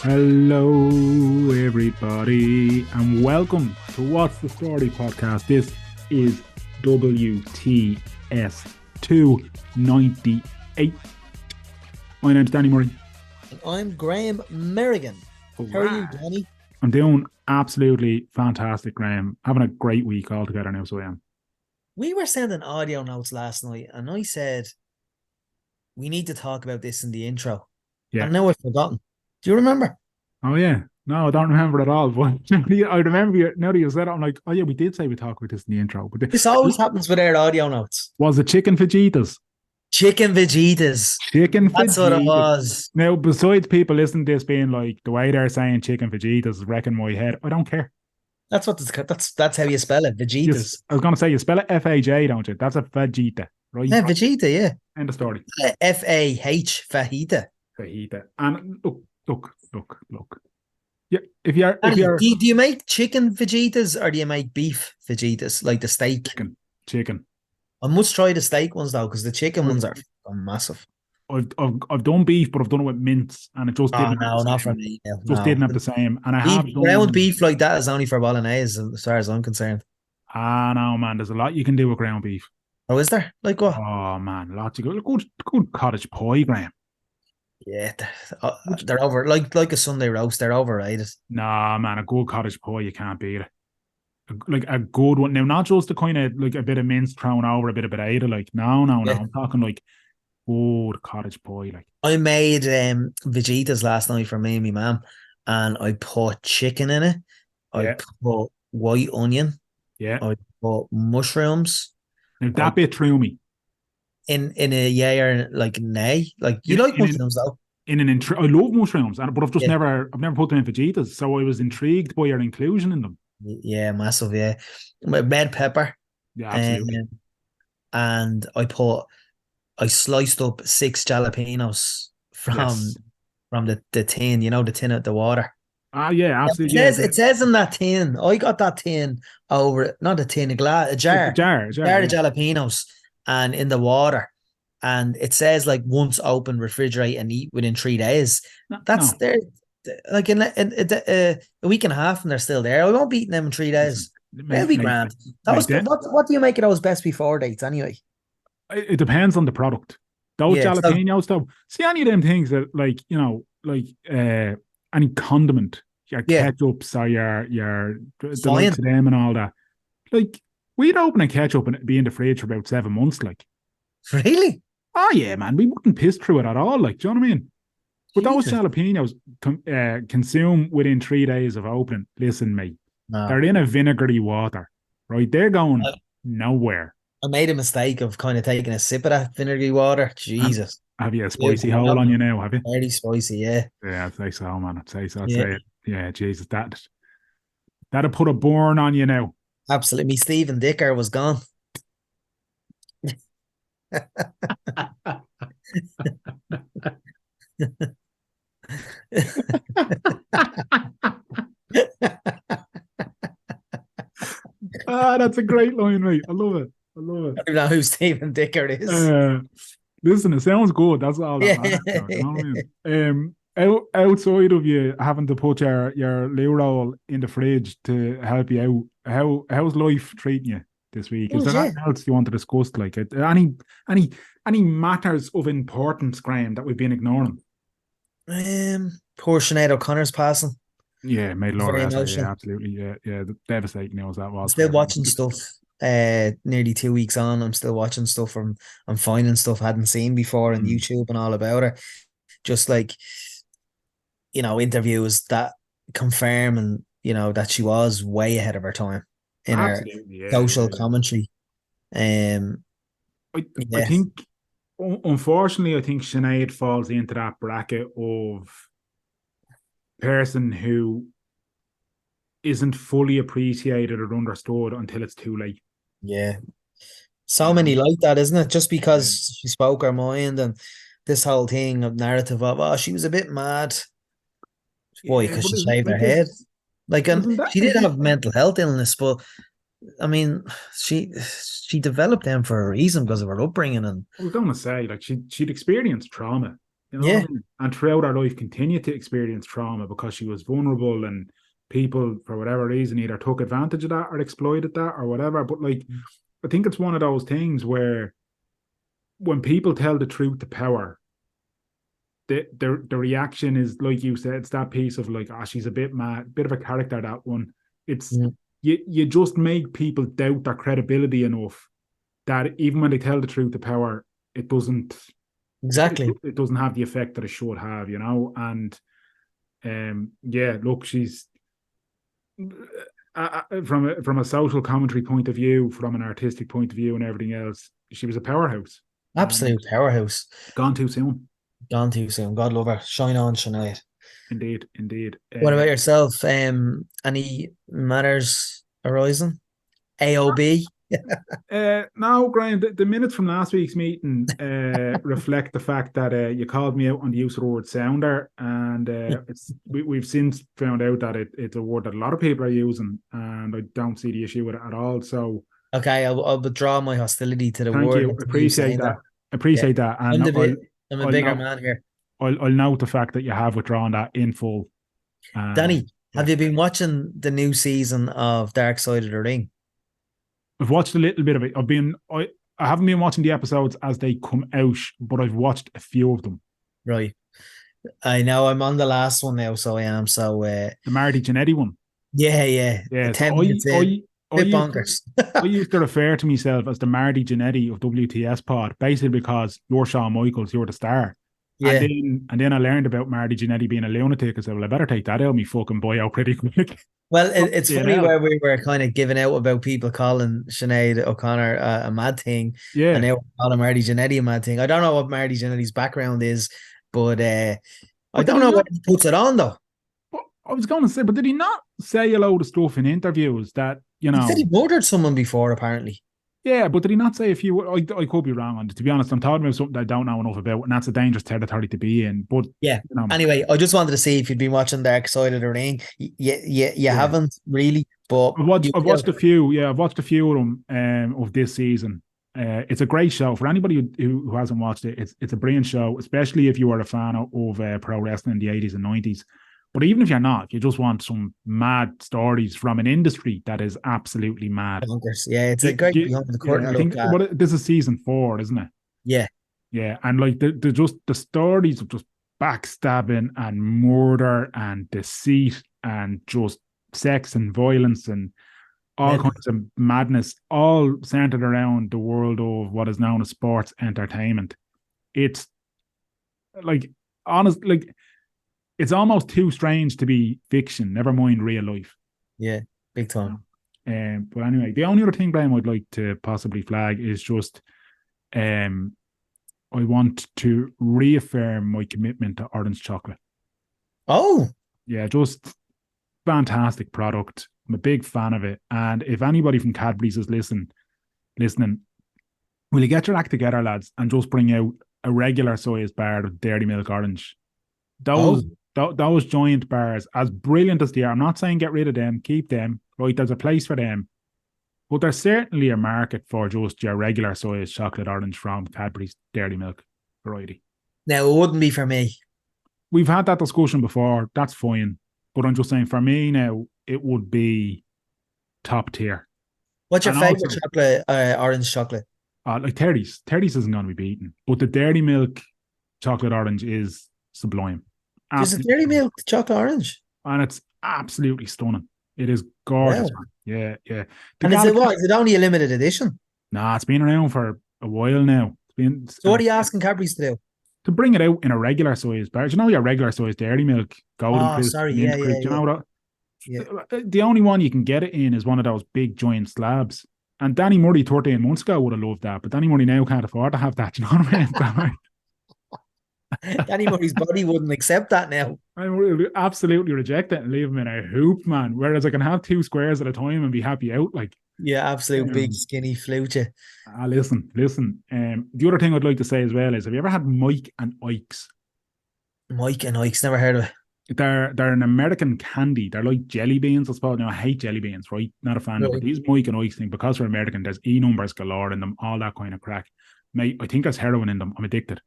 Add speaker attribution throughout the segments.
Speaker 1: Hello, everybody, and welcome to What's the Story podcast. This is WTS 298. My name's Danny Murray.
Speaker 2: And I'm Graham Merrigan. How are you, Danny?
Speaker 1: I'm doing absolutely fantastic, Graham. Having a great week altogether now, so I am.
Speaker 2: We were sending audio notes last night, and I said, we need to talk about this in the intro.
Speaker 1: Yeah.
Speaker 2: And now I've forgotten. Do you remember?
Speaker 1: Oh, yeah. No, I don't remember at all. But I remember you, now that you said it, I'm like, oh, yeah, we did say we talked about this in the intro. But
Speaker 2: This always happens with our audio notes.
Speaker 1: Was it chicken fajitas?
Speaker 2: Chicken fajitas. That's what it was.
Speaker 1: Now, besides people listening to this being like, the way they're saying chicken fajitas is wrecking my head, I don't care.
Speaker 2: That's how you spell it, fajitas.
Speaker 1: I was going to say, you spell it F-A-J, don't you? That's a fajita, right?
Speaker 2: Yeah, fajita, yeah.
Speaker 1: End of story.
Speaker 2: F-A-H, fajita.
Speaker 1: Fajita. And look. Yeah, if you're...
Speaker 2: Do you make chicken fajitas or do you make beef fajitas, like the steak?
Speaker 1: Chicken.
Speaker 2: I must try the steak ones though, because the chicken ones are massive.
Speaker 1: I've done beef, but I've done it with mince, and it just didn't.
Speaker 2: No, not for me. No.
Speaker 1: Just didn't have the same. And I have done
Speaker 2: ground beef like that is only for bolognese, as far as I'm concerned.
Speaker 1: No, man. There's a lot you can do with ground beef.
Speaker 2: Oh, is there? Like what?
Speaker 1: Oh man, lots of good cottage pie, Graham.
Speaker 2: Yeah, they're over like a Sunday roast. They're overrated.
Speaker 1: Nah, man, a good cottage pie you can't beat it. Like a good one. Now, not just the kind of like a bit of mince thrown over a bit of potato. Like no. I'm talking like good cottage pie. Like
Speaker 2: I made vegetas last night for me and my mum, and I put chicken in it. I put white onion.
Speaker 1: Yeah.
Speaker 2: I put mushrooms.
Speaker 1: Now that bit threw me.
Speaker 2: In a yay or like nay, like you like mushrooms though.
Speaker 1: I love mushrooms, but I've never put them in fajitas, so I was intrigued by your inclusion in them.
Speaker 2: Yeah, massive. Yeah, red pepper.
Speaker 1: Yeah, absolutely.
Speaker 2: And I sliced up 6 jalapenos from the tin, the tin at the water.
Speaker 1: Yeah, absolutely.
Speaker 2: It says in that tin. I got that tin over, not a tin, a jar.
Speaker 1: A jar
Speaker 2: of jalapenos. And in the water, and it says like once open, refrigerate and eat within 3 days. They're like in a week and a half, and they're still there. I won't be eating them in 3 days. They'll be grand. What do you make of those best before dates anyway?
Speaker 1: It depends on the product. Those jalapenos, though. See, any of them things that any condiment, your ketchups or your the likes of them and all that, like. We'd open a ketchup and it'd be in the fridge for about 7 months, like.
Speaker 2: Really?
Speaker 1: Oh, yeah, man. We wouldn't piss through it at all, like. Do you know what I mean? But those jalapenos consume within 3 days of opening. Listen, mate. No. They're in a vinegary water, right? They're going nowhere.
Speaker 2: I made a mistake of kind of taking a sip of that vinegary water. Jesus.
Speaker 1: Have you a spicy hole on you now, have you?
Speaker 2: Very spicy, yeah.
Speaker 1: Yeah, I'd say so, man. I'd say it. Yeah, Jesus. That'd put a burn on you now.
Speaker 2: Absolutely. Me Stephen Dicker was gone.
Speaker 1: That's a great line, mate. I love it.
Speaker 2: I don't know who Stephen Dicker is.
Speaker 1: Listen, it sounds good. That's all that matters. You know what I mean? Outside of you having to put your loo roll in the fridge to help you out, how's life treating you this week? Is there anything else you want to discuss? Like any matters of importance, Graham, that we've been ignoring?
Speaker 2: Poor Sinead O'Connor's passing.
Speaker 1: Yeah, made a lot of that. Yeah, absolutely. Yeah, devastating news that was.
Speaker 2: I'm still watching stuff. Nearly 2 weeks on, I'm still watching stuff I'm finding stuff I hadn't seen before on YouTube and all about her. Just like, interviews that confirm and that she was way ahead of her time in her social commentary. I
Speaker 1: think, unfortunately, I think Sinead falls into that bracket of person who isn't fully appreciated or understood until it's too late.
Speaker 2: Yeah. So many like that, isn't it? Just because she spoke her mind and this whole thing of narrative of, she was a bit mad. Why? Because she shaved her head. Like, she did have mental health illness, but I mean, she developed them for a reason because of her upbringing. And
Speaker 1: I was going to say, like, she'd experienced trauma. You know
Speaker 2: Yeah.
Speaker 1: what I mean? And throughout her life, continued to experience trauma because she was vulnerable, and people, for whatever reason, either took advantage of that or exploited that or whatever. But like, I think it's one of those things where when people tell the truth to power, the reaction is like you said, it's that piece of like, ah, she's a bit mad, bit of a character, that one. It's
Speaker 2: Mm.
Speaker 1: you just make people doubt their credibility enough that even when they tell the truth to power, it doesn't
Speaker 2: Exactly.
Speaker 1: it doesn't have the effect that it should have, you know. And yeah, look, she's from a social commentary point of view, from an artistic point of view, and everything else, she was a powerhouse, and
Speaker 2: Absolute powerhouse.
Speaker 1: gone too soon.
Speaker 2: Gone too soon. God love her. Shine on, Sinead.
Speaker 1: Indeed, indeed.
Speaker 2: What about yourself? Any matters arising? AOB?
Speaker 1: No, Graham, the minutes from last week's meeting reflect the fact that you called me out on the use of the word sounder, and we've since found out that it's a word that a lot of people are using, and I don't see the issue with it at all. So
Speaker 2: Okay, I'll withdraw my hostility to the
Speaker 1: thank
Speaker 2: word
Speaker 1: you,
Speaker 2: until you
Speaker 1: appreciate
Speaker 2: saying that.
Speaker 1: that,
Speaker 2: Yeah.
Speaker 1: appreciate that, and
Speaker 2: I'm the bit I'm a
Speaker 1: I'll
Speaker 2: bigger
Speaker 1: note
Speaker 2: man here.
Speaker 1: I'll note the fact that you have withdrawn that in full.
Speaker 2: Danny,
Speaker 1: Yeah,
Speaker 2: have you been watching the new season of Dark Side of the Ring?
Speaker 1: I've watched a little bit of it. I haven't been watching the episodes as they come out, but I've watched a few of them.
Speaker 2: Right. I know I'm on the last one now, so I am. So
Speaker 1: The Marty Jannetty one.
Speaker 2: yeah.
Speaker 1: Yeah, so
Speaker 2: 10 minutes in.
Speaker 1: I
Speaker 2: Bit
Speaker 1: used
Speaker 2: bonkers.
Speaker 1: I used to refer to myself as the Marty Jannetty of WTS Pod, basically because you're Shawn Michaels, you're the star.
Speaker 2: Yeah.
Speaker 1: And then I learned about Marty Jannetty being a lunatic. I said, well, I better take that out of me fucking boy out pretty quick.
Speaker 2: Well, it's
Speaker 1: Yeah,
Speaker 2: funny
Speaker 1: hell.
Speaker 2: where we were kind of giving out about people calling Sinead O'Connor a mad thing, and
Speaker 1: Yeah.
Speaker 2: now we're calling Marty Jannetty a mad thing. I don't know what Marty Jannetty's background is, but I
Speaker 1: But did
Speaker 2: don't
Speaker 1: he
Speaker 2: know
Speaker 1: not?
Speaker 2: what he puts it on though.
Speaker 1: But I was going to say, but did he not say a load of stuff in interviews that, you
Speaker 2: He said he
Speaker 1: know,
Speaker 2: murdered someone before, apparently.
Speaker 1: yeah, but did he not say a few? I could be wrong on it. To be honest, I'm talking about something that I don't know enough about, and that's a dangerous territory to be in. But,
Speaker 2: Yeah.
Speaker 1: you know,
Speaker 2: Anyway, I just wanted to see if you'd been watching Dark Side of the Ring. You
Speaker 1: yeah.
Speaker 2: haven't really, but you
Speaker 1: I've
Speaker 2: will.
Speaker 1: watched a few. Yeah, I've watched a few of them of this season. It's a great show for anybody who hasn't watched it. It's a brilliant show, especially if you are a fan of pro wrestling in the 80s and 90s. But even if you're not, if you just want some mad stories from an industry that is absolutely mad.
Speaker 2: Bonkers. Yeah, it's a great behind the
Speaker 1: Yeah,
Speaker 2: curtain
Speaker 1: I
Speaker 2: look
Speaker 1: think
Speaker 2: at.
Speaker 1: this is season 4, isn't it?
Speaker 2: Yeah.
Speaker 1: Yeah, and like the just the stories of just backstabbing and murder and deceit and just sex and violence and all
Speaker 2: Mental.
Speaker 1: kinds of madness, all centered around the world of what is known as sports entertainment. It's like honest, like it's almost too strange to be fiction. Never mind real life.
Speaker 2: Yeah, big
Speaker 1: You
Speaker 2: time.
Speaker 1: know? But anyway, the only other thing, Graham, I'd like to possibly flag is just um, I want to reaffirm my commitment to orange chocolate.
Speaker 2: Oh,
Speaker 1: Yeah, just fantastic product. I'm a big fan of it. And if anybody from Cadbury's is listening, will you get your act together, lads, and just bring out a regular size bar of dairy milk orange?
Speaker 2: oh,
Speaker 1: Those those giant bars, as brilliant as they are, I'm not saying get rid of them, keep them. Right, there's a place for them. But there's certainly a market for just your regular size chocolate orange from Cadbury's dairy milk variety.
Speaker 2: now it wouldn't be for me.
Speaker 1: We've had that discussion before. That's fine. But I'm just saying, for me now, it would be top tier.
Speaker 2: What's your
Speaker 1: And
Speaker 2: favorite
Speaker 1: also,
Speaker 2: chocolate? Orange chocolate.
Speaker 1: like Terry's. Terry's isn't going to be beaten. But the dairy milk chocolate orange is sublime.
Speaker 2: There's a
Speaker 1: Absolutely.
Speaker 2: dairy milk chocolate orange.
Speaker 1: And it's absolutely stunning. It is gorgeous,
Speaker 2: Wow.
Speaker 1: man. Yeah, yeah. The
Speaker 2: And is
Speaker 1: Gallic,
Speaker 2: it what? Is it only a limited edition?
Speaker 1: nah, it's been around for a while now. It's been
Speaker 2: So what are you asking Cadbury's to do?
Speaker 1: to bring it out in a regular size bar. Do you know your regular size dairy milk, golden
Speaker 2: Oh,
Speaker 1: crisp,
Speaker 2: sorry.
Speaker 1: mint
Speaker 2: Yeah,
Speaker 1: crisp? Do you know that?
Speaker 2: yeah.
Speaker 1: The only one you can get it in is one of those big giant slabs. And Danny Murray 13 months ago would have loved that, but Danny Murray now can't afford to have that. Do you know what I mean?
Speaker 2: Danny Murray's body wouldn't accept that now.
Speaker 1: I will absolutely reject it and leave him in a hoop, man. Whereas I can have 2 squares at a time and be happy out. Like,
Speaker 2: Yeah, absolute big
Speaker 1: um,
Speaker 2: skinny flute.
Speaker 1: listen. The other thing I'd like to say as well is, have you ever had Mike and Ike's?
Speaker 2: Mike and Ike's never heard of it.
Speaker 1: They're an American candy. They're like jelly beans, I suppose. Now I hate jelly beans, right? Not a fan of it. But
Speaker 2: Right.
Speaker 1: these Mike and Ike's thing, because they're American, there's E numbers galore in them, all that kind of crack. Mate, I think there's heroin in them. I'm addicted.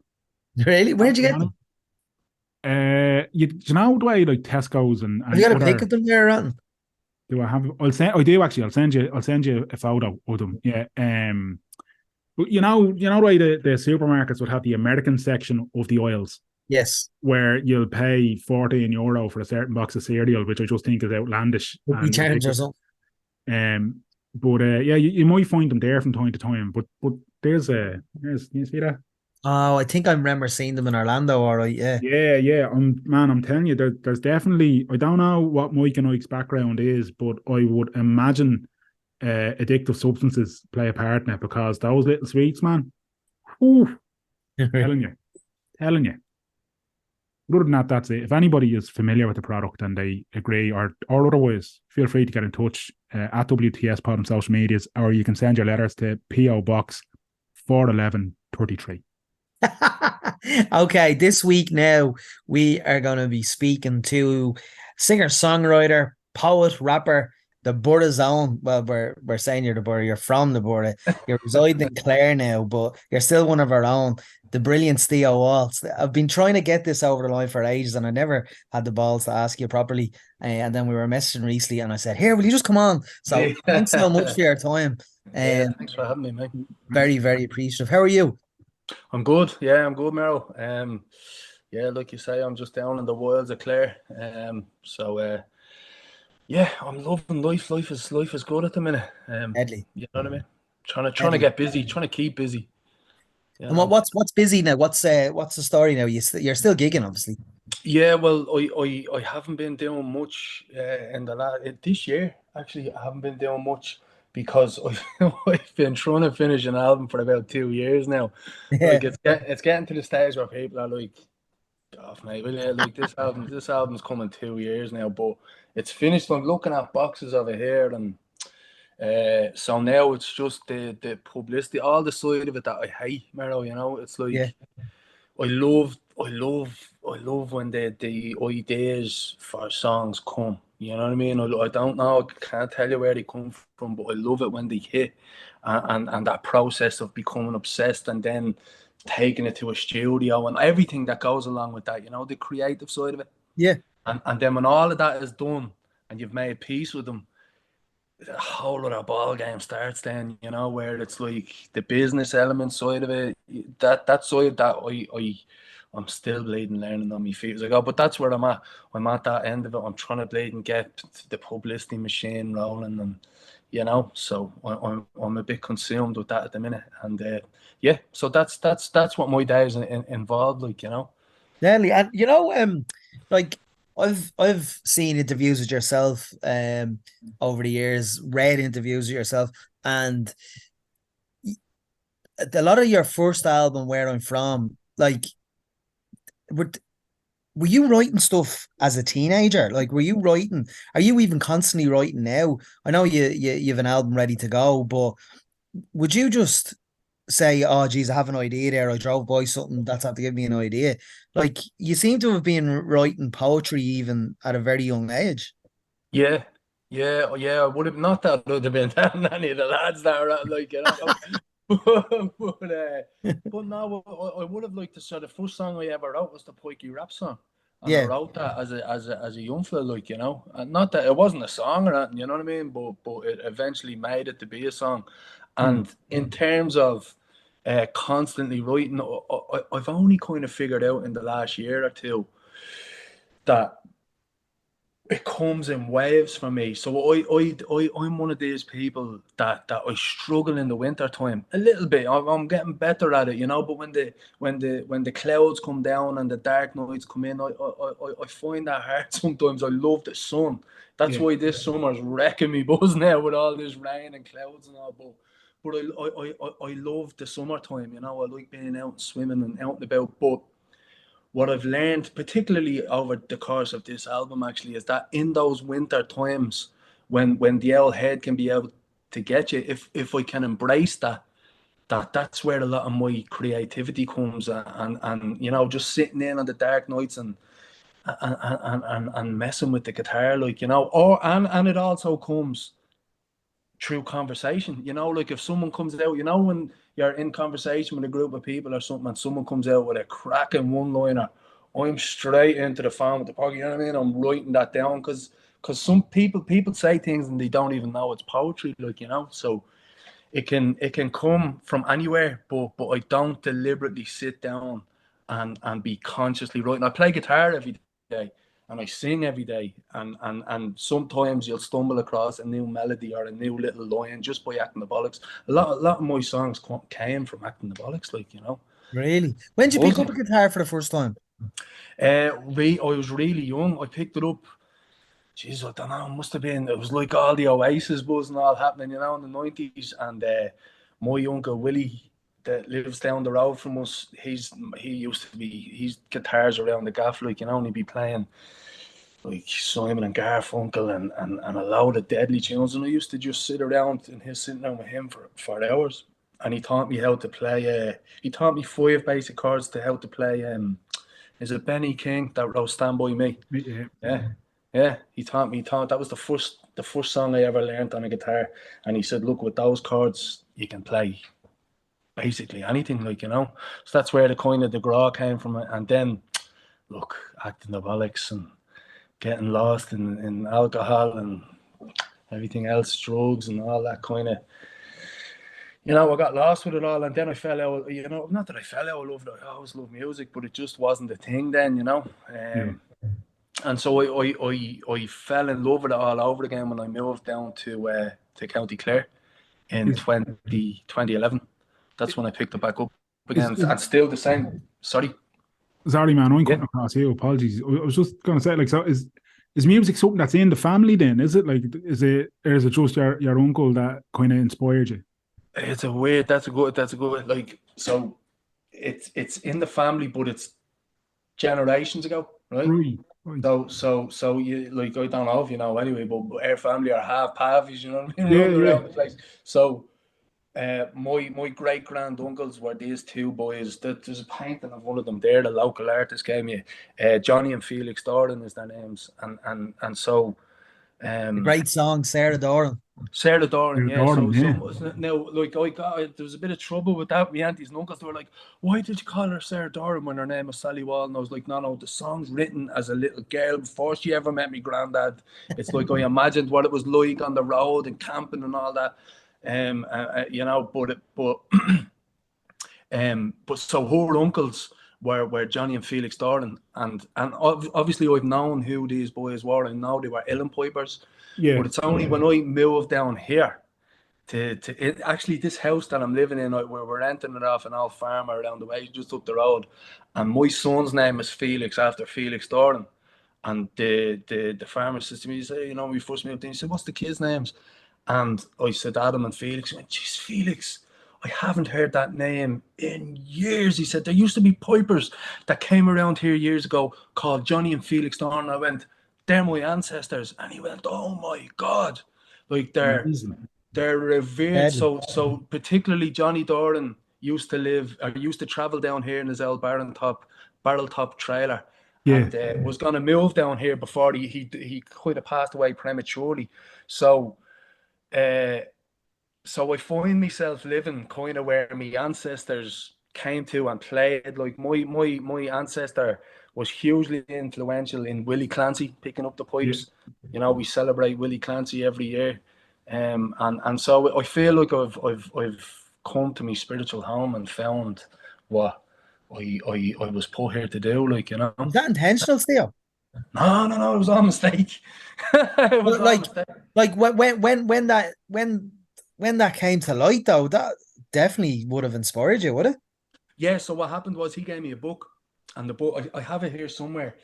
Speaker 2: Really? Where'd you
Speaker 1: To be
Speaker 2: get
Speaker 1: honest,
Speaker 2: them?
Speaker 1: Do you know the way like Tesco's
Speaker 2: Have you
Speaker 1: and
Speaker 2: got a pic
Speaker 1: other
Speaker 2: of them there, Rotten?
Speaker 1: do I have? I'll send. I do actually. I'll send you a photo of them. Yeah. But the way the supermarkets would have the American section of the oils
Speaker 2: Yes.
Speaker 1: where you'll pay €14 for a certain box of cereal, which I just think is outlandish
Speaker 2: Rugby
Speaker 1: and
Speaker 2: turns or
Speaker 1: ridiculous.
Speaker 2: something.
Speaker 1: But yeah, you might find them there from time to time. But there's you see that?
Speaker 2: Oh, I think I remember seeing them in Orlando, all right, yeah.
Speaker 1: Yeah, yeah. I'm telling you, there's definitely. I don't know what Mike and Ike's background is, but I would imagine addictive substances play a part in it because those little sweets, man. Whew, telling you, telling you. But other than that, that's it. If anybody is familiar with the product and they agree or otherwise, feel free to get in touch at WTS Pod on social medias, or you can send your letters to PO Box 41133.
Speaker 2: Okay, this week now we are going to be speaking to singer-songwriter, poet, rapper, the Burra's own. Well, we're saying you're the Burra, you're from the Burra. You're residing in Clare now, but you're still one of our own. The brilliant Steo Wall. I've been trying to get this over the line for ages, and I never had the balls to ask you properly. And then we were messaging recently, and I said, "Here, will you just come on?" So thanks so much for your time.
Speaker 3: Yeah,
Speaker 2: And
Speaker 3: thanks for having me, mate.
Speaker 2: very, very appreciative. How are you?
Speaker 3: I'm good. Yeah, I'm good, Meryl. Yeah, like you say, I'm just down in the wilds of Clare. Yeah, I'm loving life. Life is good at the minute.
Speaker 2: Deadly,
Speaker 3: You know what I mean? Trying to
Speaker 2: deadly.
Speaker 3: get busy, trying to keep busy. You
Speaker 2: And
Speaker 3: know.
Speaker 2: what's busy now? What's the story now? You're still gigging, obviously.
Speaker 3: Yeah, well, I haven't been doing much in the last this year. Actually, I haven't been doing much because I've been trying to finish an album for about 2 years now.
Speaker 2: Yeah,
Speaker 3: Like it's getting to the stage where people are like, off, mate. Well, yeah, like this album's coming 2 years now, but it's finished. I'm looking at boxes of it here, and so now it's just the publicity, all the side of it that I hate, Mero. You know, it's
Speaker 2: yeah,
Speaker 3: like I love when the ideas for songs come. You know what I mean? I don't know, I can't tell you where they come from, but I love it when they hit, and that process of becoming obsessed and then taking it to a studio and everything that goes along with that. You know, the creative side of it,
Speaker 2: yeah,
Speaker 3: and then when all of that is done and you've made peace with them, a whole other ball game starts then, you know, where it's like the business element side of it, that side that I'm still bleeding learning on my feet as I go. But that's where I'm at. I'm at that end of it. I'm trying to bleed and get the publicity machine rolling, and so I'm a bit consumed with that at the minute. And yeah, so that's what my day is involved, like,
Speaker 2: deadly. And like I've seen interviews with yourself over the years, read interviews with yourself, and a lot of your first album, Where I'm From, like were were you writing stuff as a teenager? Like, were you writing? Are you even constantly writing now? I know you have an album ready to go, but would you just say, "Oh, geez, I have an idea there. I drove by something that's had to give me an idea." Like, you seem to have been writing poetry even at a very young age.
Speaker 3: Yeah, yeah. I would have not that I would have been down any of the lads that are out, like, but no, I would have liked to. So the first song I ever wrote was the Pikey rap song, and I
Speaker 2: Yeah,
Speaker 3: wrote that as a young fella, like, and not that it wasn't a song or anything, you know what I mean? But it eventually made it to be a song,
Speaker 2: mm,
Speaker 3: and in terms of constantly writing, I've only kind of figured out in the last year or two that it comes in waves for me. So I'm one of these people that I struggle in the winter time a little bit. I'm getting better at it, But when the clouds come down and the dark nights come in, I find that hard sometimes. I love the sun. That's
Speaker 1: Yeah.
Speaker 3: why this summer's wrecking me buzz now with all this rain and clouds and all. But I love the summertime. I like being out and swimming and out and about. But what I've learned, particularly over the course of this album, actually, is that in those winter times, when the old head can be able to get you, if I can embrace that's where a lot of my creativity comes, and just sitting in on the dark nights and messing with the guitar, like, and it also comes through conversation. Like if someone comes out, when you're in conversation with a group of people or something, and someone comes out with a cracking one liner, I'm straight into the phone with the pocket. You know what I mean? I'm writing that down because some people say things and they don't even know it's poetry, like, you know. So it can come from anywhere, but I don't deliberately sit down and be consciously writing. I play guitar every day and I sing every day, and sometimes you'll stumble across a new melody or a new little line just by acting the bollocks. A lot of my songs came from acting the bollocks, like, you know.
Speaker 2: Really? When did you pick up a guitar for the first time?
Speaker 3: I was really young. I picked it up. Jeez, I don't know. It must have been. It was like all the Oasis buzz and all happening, you know, in the 90s. And my uncle Willie, that lives down the road from us, he used to be. He's guitars around the gaff, like, you know, and he'd be playing like Simon and Garfunkel and a load of deadly tunes. And I used to just sit around and he's sitting down with him for hours. And he taught me how to play. He taught me 5 basic chords to how to play. Is it Benny King that wrote "Stand by Me"?
Speaker 1: Yeah.
Speaker 3: Yeah, yeah. He taught me. That was the first song I ever learned on a guitar. And he said, "Look, with those chords, you can play basically anything, like, you know." So that's where the graw came from. And then, look, acting the bollocks and getting lost in alcohol and everything else, drugs and all that kind of. You know, I got lost with it all, and then I fell out. You know, not that I fell out of love it. I always loved music, but it just wasn't the thing then. You know,
Speaker 1: Yeah.
Speaker 3: and so I fell in love with it all over again when I moved down to County Clare in
Speaker 1: Is,
Speaker 3: 2011. That's when I picked it back up
Speaker 1: is,
Speaker 3: again,
Speaker 1: is,
Speaker 3: and still the same. Sorry.
Speaker 1: sorry, man, I'm
Speaker 3: Yeah.
Speaker 1: cutting across you. Apologies. I was just going to say, like, so is music something that's in the family? Then is it like or is it just your uncle that kind of inspired you?
Speaker 3: It's a weird. That's a good. Like, so, it's in the family, but it's generations ago, right?
Speaker 1: Right. Right.
Speaker 3: So you, like, I don't know if you know anyway, but our family are half Pavies, you know what I mean,
Speaker 1: Yeah.
Speaker 3: running
Speaker 1: Yeah.
Speaker 3: around the place. So my great grand uncles were these two boys. There's a painting of one of them there. The local artist gave me. Johnny and Felix Doran is their names, and so
Speaker 2: A
Speaker 3: um,
Speaker 2: great song, Sarah Doran.
Speaker 3: Sarah Doran,
Speaker 1: Your
Speaker 3: yeah.
Speaker 1: daughter,
Speaker 3: So
Speaker 1: yeah.
Speaker 3: now, like, there was a bit of trouble with that. My aunties and uncles, they were like, "Why did you call her Sarah Doran when her name is Sally Wall?" And I was like, "No, the song's written as a little girl before she ever met me granddad. It's like I imagined what it was like on the road and camping and all that." You know, but so her uncles were Johnny and Felix Doran, and obviously I've known who these boys were. I know they were Ellen Pipers,
Speaker 1: Yeah.
Speaker 3: but it's only when I moved down here actually this house that I'm living in, we're renting it off an old farmer around the way, just up the road, and my son's name is Felix after Felix Doran. And the farmer says to me, he said, you know, when we first moved in, he said, "What's the kids' names?" And I said, "Adam and Felix." He went, "Geez, Felix, I haven't heard that name in years." He said, "There used to be pipers that came around here years ago called Johnny and Felix Dorn." I went, "They're my ancestors." And he went, "Oh my God." Like,
Speaker 1: Amazing.
Speaker 3: they're revered.
Speaker 2: Legend.
Speaker 3: So particularly Johnny Doran used to travel down here in his old barrel top trailer,
Speaker 1: Yeah.
Speaker 3: and was going to move down here before he could have passed away prematurely. So uh, so I find myself living kind of where my ancestors came to and played. Like, my ancestor was hugely influential in Willie Clancy picking up the
Speaker 1: Yeah.
Speaker 3: pipes. You know, we celebrate Willie Clancy every year, and so I feel like I've come to my spiritual home and found what I was put here to do. Like, you know,
Speaker 2: Was that intentional, Steve?
Speaker 3: no, it was all a mistake. It was
Speaker 2: Well,
Speaker 3: all a mistake.
Speaker 2: like when that came to light, though, that definitely would have inspired you, would it?
Speaker 3: Yeah, so what happened was he gave me a book, and the book I have it here somewhere.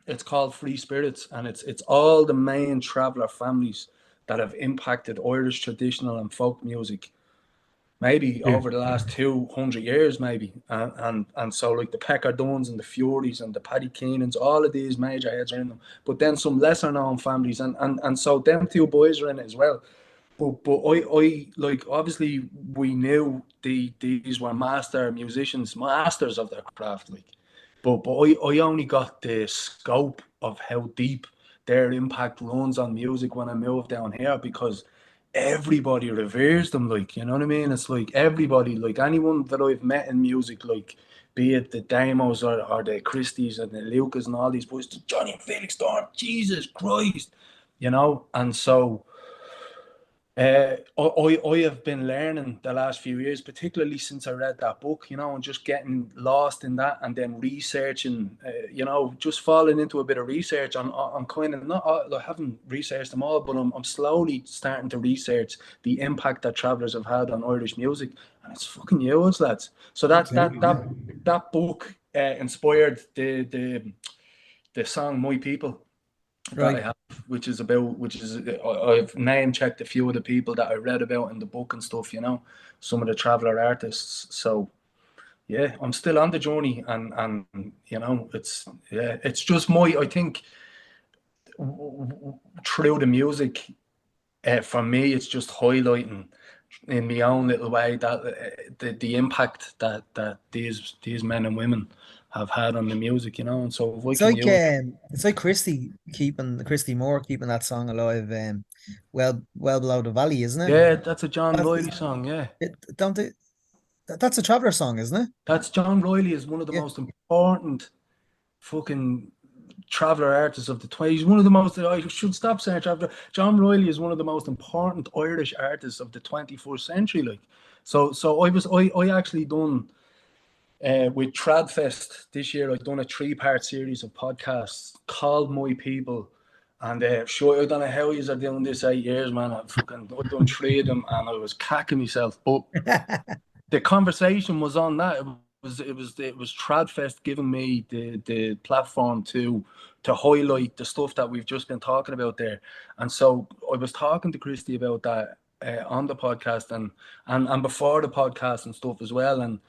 Speaker 3: It's called Free Spirits, and it's all the main traveller families that have impacted Irish traditional and folk music, maybe
Speaker 1: Yeah.
Speaker 3: over the last 200 years, maybe. And so, like, the Pecker Duns and the Furies and the Paddy Keenans, all of these major heads are in them. But then some lesser known families, and so them two boys are in it as well. But I like, obviously we knew these were master musicians, masters of their craft, like. But I only got the scope of how deep their impact runs on music when I moved down here, because everybody reveres them, like, you know what I mean? It's like everybody, like anyone that I've met in music, like, be it the Damos or the Christies and the Lucas and all these boys, to Johnny and Felix Storm, Jesus Christ, and so I have been learning the last few years, particularly since I read that book, and just getting lost in that, and then researching, just falling into a bit of research. I'm kind of not, I haven't researched them all, but I'm slowly starting to research the impact that Travellers have had on Irish music, and it's fucking huge, lads. So that book inspired the song "My People" that I have, which is I've name checked a few of the people that I read about in the book and stuff, some of the Traveller artists. So yeah, I'm still on the journey, and it's just I think through the music, for me, it's just highlighting in my own little way that the impact that these men and women have had on the music, and so if
Speaker 2: It's like it's like Christy Moore keeping that song alive, well below the valley, isn't it?
Speaker 3: Yeah, that's a John Riley song. Yeah,
Speaker 2: that's a Traveller song, isn't it?
Speaker 3: that's John Riley is one of the most important fucking Traveller artists of the 20s. He's one of the most. I should stop saying Traveller. John Riley is one of the most important Irish artists of the 21st century. Like, so I actually done. With Tradfest this year, I've done a 3-part series of podcasts called My People. And sure, I don't know how you are doing this 8 years, man. I've done 3 of them, and I was cacking myself. But the conversation was on that. It was Tradfest giving me the platform to highlight the stuff that we've just been talking about there. And so I was talking to Christy about that on the podcast and before the podcast and stuff as well. And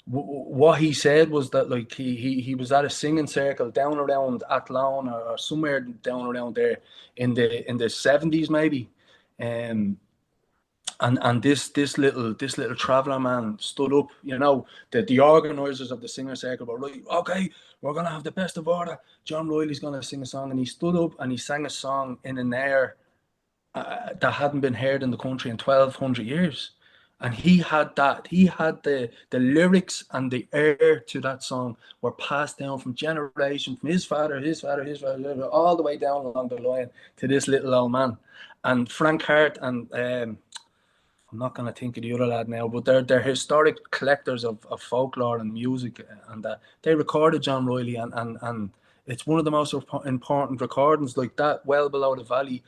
Speaker 3: what he said was that like he was at a singing circle down around Athlone or somewhere down around there in the 70s maybe, and this little Traveller man stood up. The organisers of the singer circle were like, okay, we're gonna have the best of order. John Riley's gonna sing a song, and he stood up and he sang a song in an air that hadn't been heard in the country in 1,200 years. And he had the lyrics and the air to that song were passed down from generation, from his father, all the way down along the line to this little old man. And Frank Hart and I'm not going to think of the other lad now, but they're historic collectors of folklore and music, and they recorded John Riley, and it's one of the most important recordings like that, Well Below the Valley.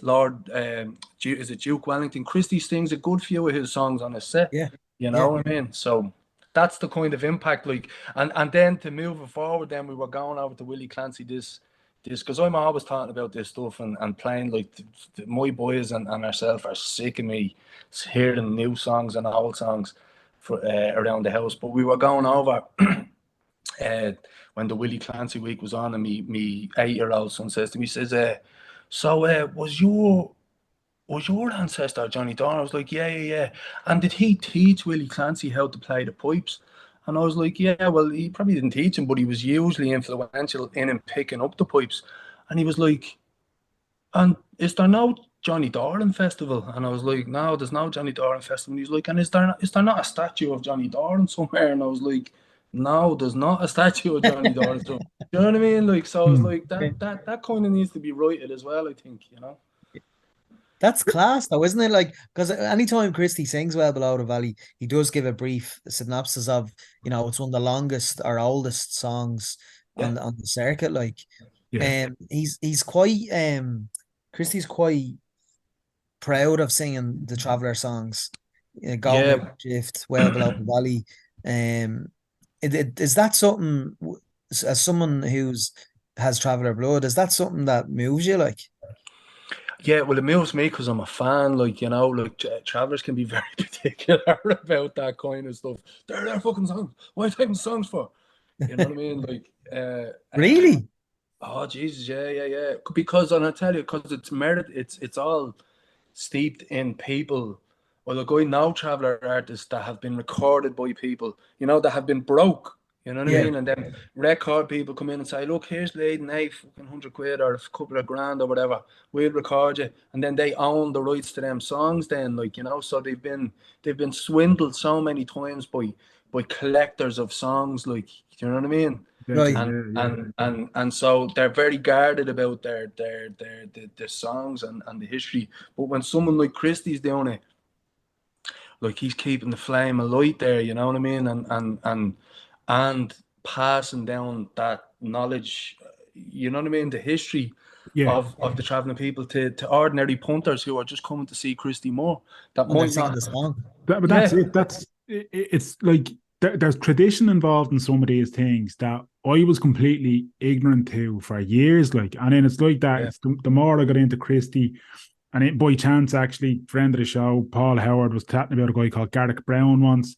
Speaker 3: Lord, is it Duke Wellington? Christy sings a good few of his songs on his set.
Speaker 2: Yeah,
Speaker 3: what I mean. So that's the kind of impact. Like, and then to move it forward, then we were going over to Willie Clancy this because I'm always talking about this stuff and playing like my boys and ourselves are sick of me hearing new songs and old songs for around the house. But we were going over. When the Willie Clancy week was on, and me 8-year-old son says to me, so was your ancestor Johnny Dorn? I was like, yeah. And did he teach Willie Clancy how to play the pipes? And I was like, yeah, well, he probably didn't teach him, but he was hugely influential in him picking up the pipes. And he was like, and is there no Johnny Doran festival? And I was like, no, there's no Johnny Doran festival. And he's like, and is there not a statue of Johnny Doran somewhere? And I was like, no, there's not a statue of Johnny Doran. So, you know what I mean? Like, so I was like, that kind of needs to be righted as well, I think,
Speaker 2: That's class though, isn't it? Like, because anytime Christy sings Well Below the Valley, he does give a brief synopsis of, it's one of the longest or oldest songs on the circuit. Like, he's quite Christy's quite proud of singing the Traveller songs. Golden Shift, Well Below the Valley. Is that something, as someone has Traveller blood, is that something that moves you? Like,
Speaker 3: yeah, well, it moves me because I'm a fan. Like, Travellers can be very particular about that kind of stuff. They're their fucking songs. Why are you taking songs for? You know what I mean? Like,
Speaker 2: really?
Speaker 3: Oh Jesus, yeah. Because, and I tell you, because it's merit, it's all steeped in people. Well, look, I know Traveller artists that have been recorded by people, that have been broke. You know what I mean? And then record people come in and say, look, here's Leiden, hey, fucking £100 or a couple of grand or whatever, we'll record you. And then they own the rights to them songs then, so they've been swindled so many times by by collectors of songs, like, do you know what I mean?
Speaker 2: Right.
Speaker 3: And so they're very guarded about the songs and the history. But when someone like Christie's doing it, like he's keeping the flame alight there, you know what I mean? And passing down that knowledge, you know what I mean, the history
Speaker 1: Yeah.
Speaker 3: of the traveling people to ordinary punters who are just coming to see Christie Moore that
Speaker 2: And they're
Speaker 3: might
Speaker 2: singing
Speaker 3: not.
Speaker 2: the song.
Speaker 1: But that's it. It's like there's tradition involved in some of these things that I was completely ignorant to for years. Like, and then it's like that.
Speaker 3: Yeah.
Speaker 1: It's the more I got into Christie, and it, by chance, actually, friend of the show, Paul Howard, was chatting about a guy called Garrick Brown once,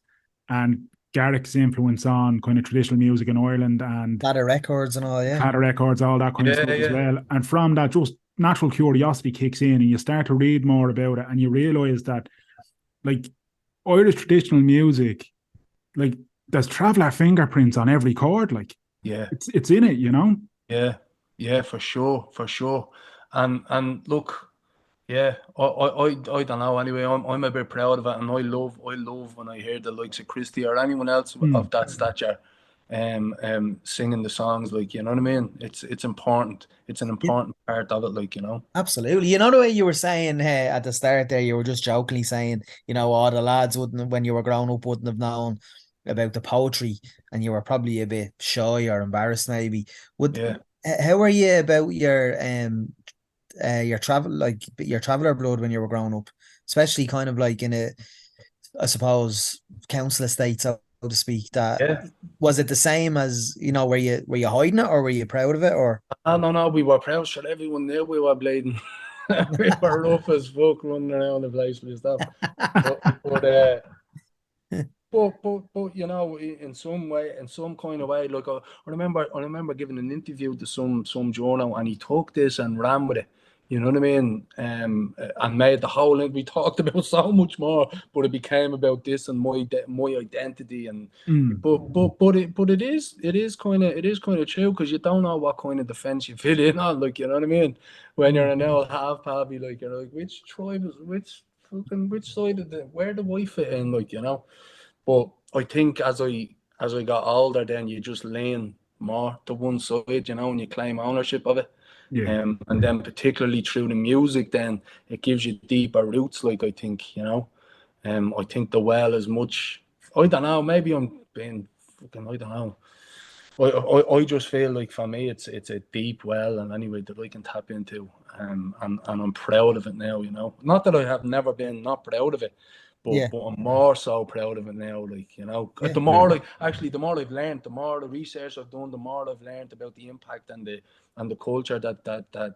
Speaker 1: and Garrick's influence on kind of traditional music in Ireland and
Speaker 2: Ladder Records and all, yeah.
Speaker 1: Ladder Records, all that kind of stuff as well. And from that, just natural curiosity kicks in, and you start to read more about it, and you realise that, like, Irish traditional music, like, there's traveller fingerprints on every chord. Like,
Speaker 3: Yeah.
Speaker 1: it's in it, you know.
Speaker 3: Yeah, for sure. And look, yeah, I don't know. Anyway, I'm a bit proud of it, and I love when I hear the likes of Christie or anyone else of that stature, singing the songs. Like, you know what I mean? It's important. It's an important part of it. Like, you know.
Speaker 2: Absolutely. You know the way you were saying at the start there, you were just jokingly saying, you know, all the lads wouldn't, when you were growing up, wouldn't have known about the poetry, and you were probably a bit shy or embarrassed maybe. How were you about your travel, like your traveller blood when you were growing up, especially kind of like in a, I suppose, council estate, so to speak? That was it the same as, you know, were you hiding it, or were you proud of it, or?
Speaker 3: No, we were proud. Sure, everyone knew we were bleeding. We were rough as fuck running around the place with stuff. But you know, in some way, in some kind of way, like I remember giving an interview to some journal, and he took this and ran with it. You know what I mean? And made the whole. We talked about so much more, but it became about this and my identity. And but it is kind of true, because you don't know what kind of defense you fit in on. Like, you know what I mean? When you're an old half pabby, like, you're like, which tribe is which side of where do I fit in? Like, you know. But I think as I got older, then you just lean more to one side, you know, and you claim ownership of it.
Speaker 1: Yeah.
Speaker 3: And then particularly through the music, then it gives you deeper roots. Like, I think, you know, I think the well is much. I don't know. Maybe I'm being fucking. I don't know. I just feel like for me it's a deep well, and anyway that I can tap into, and I'm proud of it now. You know, not that I have never been not proud of it, but I'm more so proud of it now. Like, you know, the more the more I've learned, the more the research I've done, the more I've learned about the impact and the culture that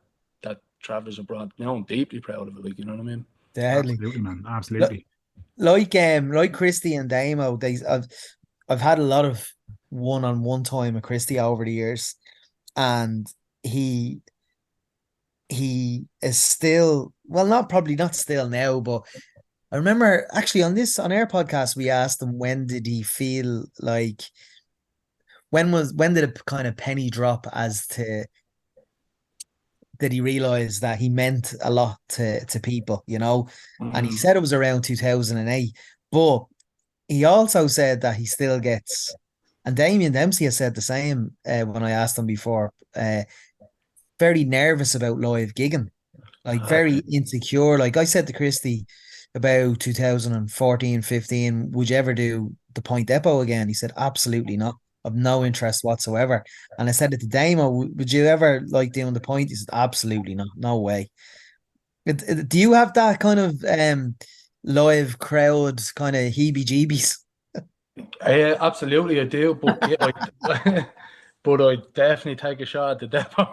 Speaker 3: travellers abroad. You know, I'm deeply proud of it. Like, you know what I mean?
Speaker 2: Deadly.
Speaker 1: Absolutely, man. Absolutely.
Speaker 2: Like Christie and Damo, I've had a lot of one-on-one time with Christie over the years, and he is still, well, not still now, but I remember actually on our podcast we asked him, when did he feel like, when did it kind of penny drop as to, did he realize that he meant a lot to people, you know? And he said it was around 2008, but he also said that he still gets, and Damien Dempsey has said the same when I asked him before, very nervous about live gigging, like very insecure. Like I said to Christie about 2014, 15, would you ever do the Point Depot again? He said, absolutely not. I've no interest whatsoever. And I said it to Damo, would you ever like doing the Point? He said, absolutely not. No way. Do you have that kind of live crowd kind of heebie-jeebies?
Speaker 3: Absolutely, I do. But yeah, but I definitely take a shot at the depot.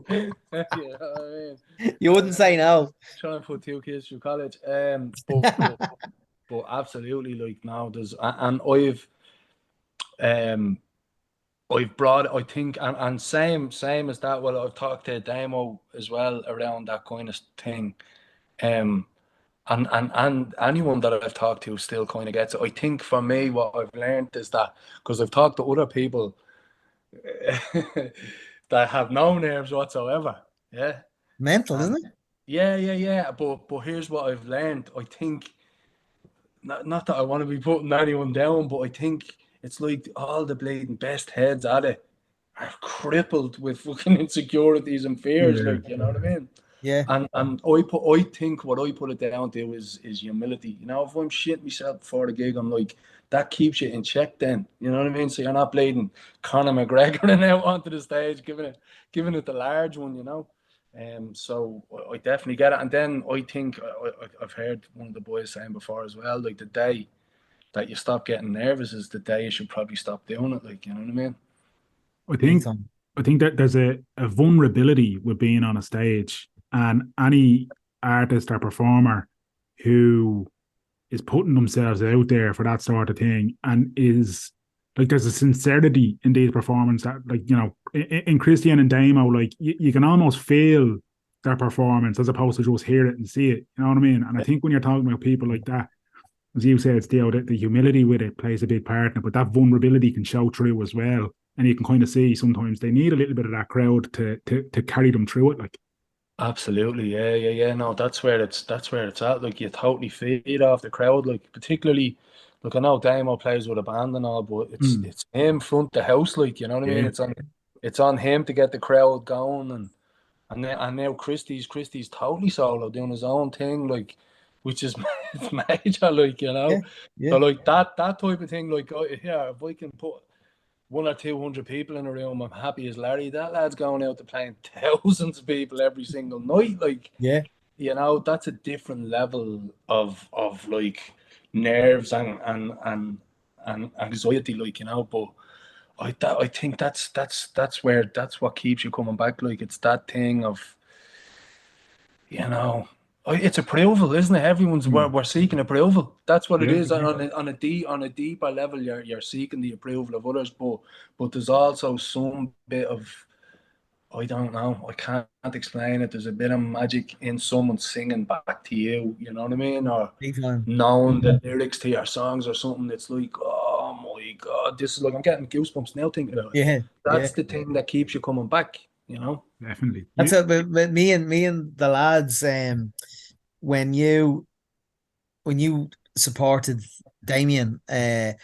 Speaker 3: You know what I mean?
Speaker 2: You wouldn't say no.
Speaker 3: Trying to put two kids through college. But absolutely, like, now there's, and I've brought, I think, and same as that. Well, I've talked to Damo as well around that kind of thing. And anyone that I've talked to still kind of gets it. I think for me, what I've learned is that, because I've talked to other people that have no nerves whatsoever. Yeah.
Speaker 2: Mental, isn't it?
Speaker 3: Yeah. But here's what I've learned. I think not that I want to be putting anyone down, but I think it's like all the bleeding best heads at it are crippled with fucking insecurities and fears,
Speaker 1: Yeah.
Speaker 3: like, you know what I mean?
Speaker 2: Yeah.
Speaker 3: And I think what I put it down to is humility. You know, if I'm shitting myself before the gig, I'm like, that keeps you in check then. You know what I mean? So you're not bleeding Conor McGregor and out onto the stage, giving it the large one, you know. So I definitely get it. And then I think I've heard one of the boys saying before as well, like the day that you stop getting nervous is the day you should probably stop doing it. Like, you know what I mean?
Speaker 1: I
Speaker 2: Big
Speaker 1: think
Speaker 2: time.
Speaker 1: I think that there's a vulnerability with being on a stage, and any artist or performer who is putting themselves out there for that sort of thing, and is like, there's a sincerity in these performances that, like, you know, in Christian and Damo, like you can almost feel their performance as opposed to just hear it and see it. You know what I mean? And I think when you're talking about people like that, as you said, Theo, the humility with it plays a big part in it, but that vulnerability can show through as well. And you can kind of see sometimes they need a little bit of that crowd to carry them through it. Like,
Speaker 3: Absolutely, yeah. No, that's where it's at. Like you totally feed off the crowd. Like particularly, look, I know Damo plays with a band and all, but it's
Speaker 1: mm,
Speaker 3: it's him front the house. Like you know what I mean?
Speaker 1: yeah,
Speaker 3: It's on him to get the crowd going, and now Christie's totally solo doing his own thing. Like, which is it's major. Like you
Speaker 2: Yeah.
Speaker 3: know,
Speaker 2: Yeah.
Speaker 3: so like that type of thing. Like yeah, if I can put 100 or 200 people in a room, I'm happy as Larry. That lad's going out to playing thousands of people every single night. Like,
Speaker 2: Yeah.
Speaker 3: you know, that's a different level of like nerves and anxiety, like, you know. But I think that's what keeps you coming back. Like, it's that thing of, you know, it's approval, isn't it? Everyone's
Speaker 1: mm,
Speaker 3: we're seeking approval. That's what it
Speaker 1: yeah,
Speaker 3: is. And on a deeper level, you're seeking the approval of others. But there's also some bit of, I don't know, I can't explain it. There's a bit of magic in someone singing back to you. You know what I mean? Or
Speaker 2: Big time.
Speaker 3: knowing the lyrics to your songs or something. It's like, oh my god, this is like, I'm getting goosebumps now thinking about it.
Speaker 2: Yeah. Yeah.
Speaker 3: That's the thing that keeps you coming back. You know?
Speaker 1: definitely.
Speaker 2: That's it. But me and the lads, when you when you supported Damien, and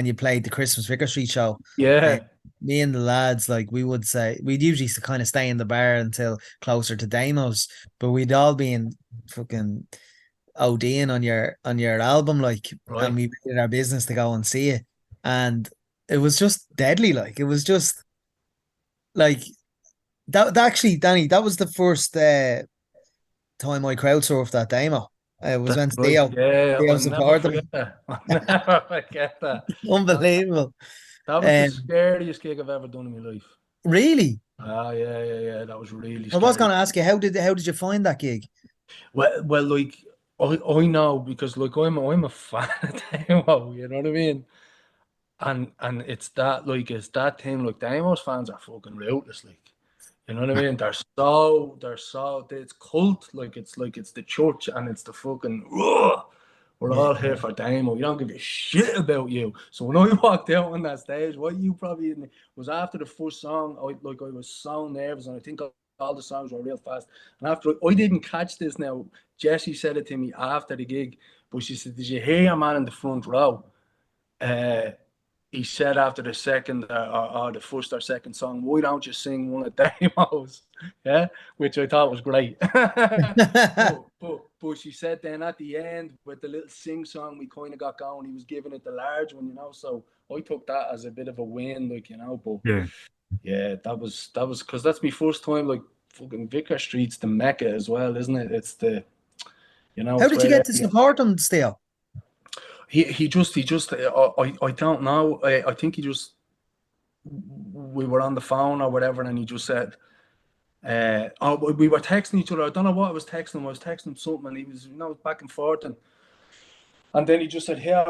Speaker 2: you played the Christmas Vicar Street show, uh,
Speaker 3: Yeah.
Speaker 2: me and the lads, like, we would say we'd usually kind of stay in the bar until closer to Damo's, but we'd all be in fucking ODing on your album, like, and
Speaker 3: Right.
Speaker 2: we made it our business to go and see it, and it was just deadly. Like, it was just like that actually, Danny, that was the first time I crowd surfed that demo. It was
Speaker 3: That's
Speaker 2: when
Speaker 3: right. Yeah,
Speaker 2: Steo
Speaker 3: I'll never
Speaker 2: supported
Speaker 3: forget
Speaker 2: me.
Speaker 3: that. I'll never forget that. That,
Speaker 2: Unbelievable.
Speaker 3: that was the
Speaker 2: Um,
Speaker 3: scariest gig I've ever done in my life.
Speaker 2: really?
Speaker 3: Ah, yeah. That was really
Speaker 2: I was going
Speaker 3: scary.
Speaker 2: to ask you, how did you find that gig?
Speaker 3: Well, like I know because like I'm a fan of Damo, you know what I mean? And it's that thing, like Damo's fans are fucking ruthless, like, you know what I mean? They're so it's cult, like it's the church and it's the fucking we're
Speaker 2: Yeah.
Speaker 3: all here for Damo. You don't give a shit about you. So when I walked out on that stage, what you probably was after the first song, I was so nervous, and I think all the songs were real fast. And after I didn't catch this now, Jessie said it to me after the gig, but she said, "Did you hear your man in the front row?" Uh, he said after the second or the first or second song, "Why don't you sing one of Damo's?" Yeah, which I thought was great. but she said then at the end with the little sing song we kind of got going, he was giving it the large one, you know. So I took that as a bit of a win, like, you know. But
Speaker 1: Yeah.
Speaker 3: yeah, that was because that's my first time, like, fucking Vicar Street's the Mecca as well, isn't it? It's the,
Speaker 2: How
Speaker 3: it's
Speaker 2: did you
Speaker 3: where
Speaker 2: get to support him, Steo?
Speaker 3: he just I don't know. I think he just, we were on the phone or whatever, and he just said, we were texting each other. I don't know what I was texting him. I was texting him something, and he was, back and forth, and then he just said, "Here,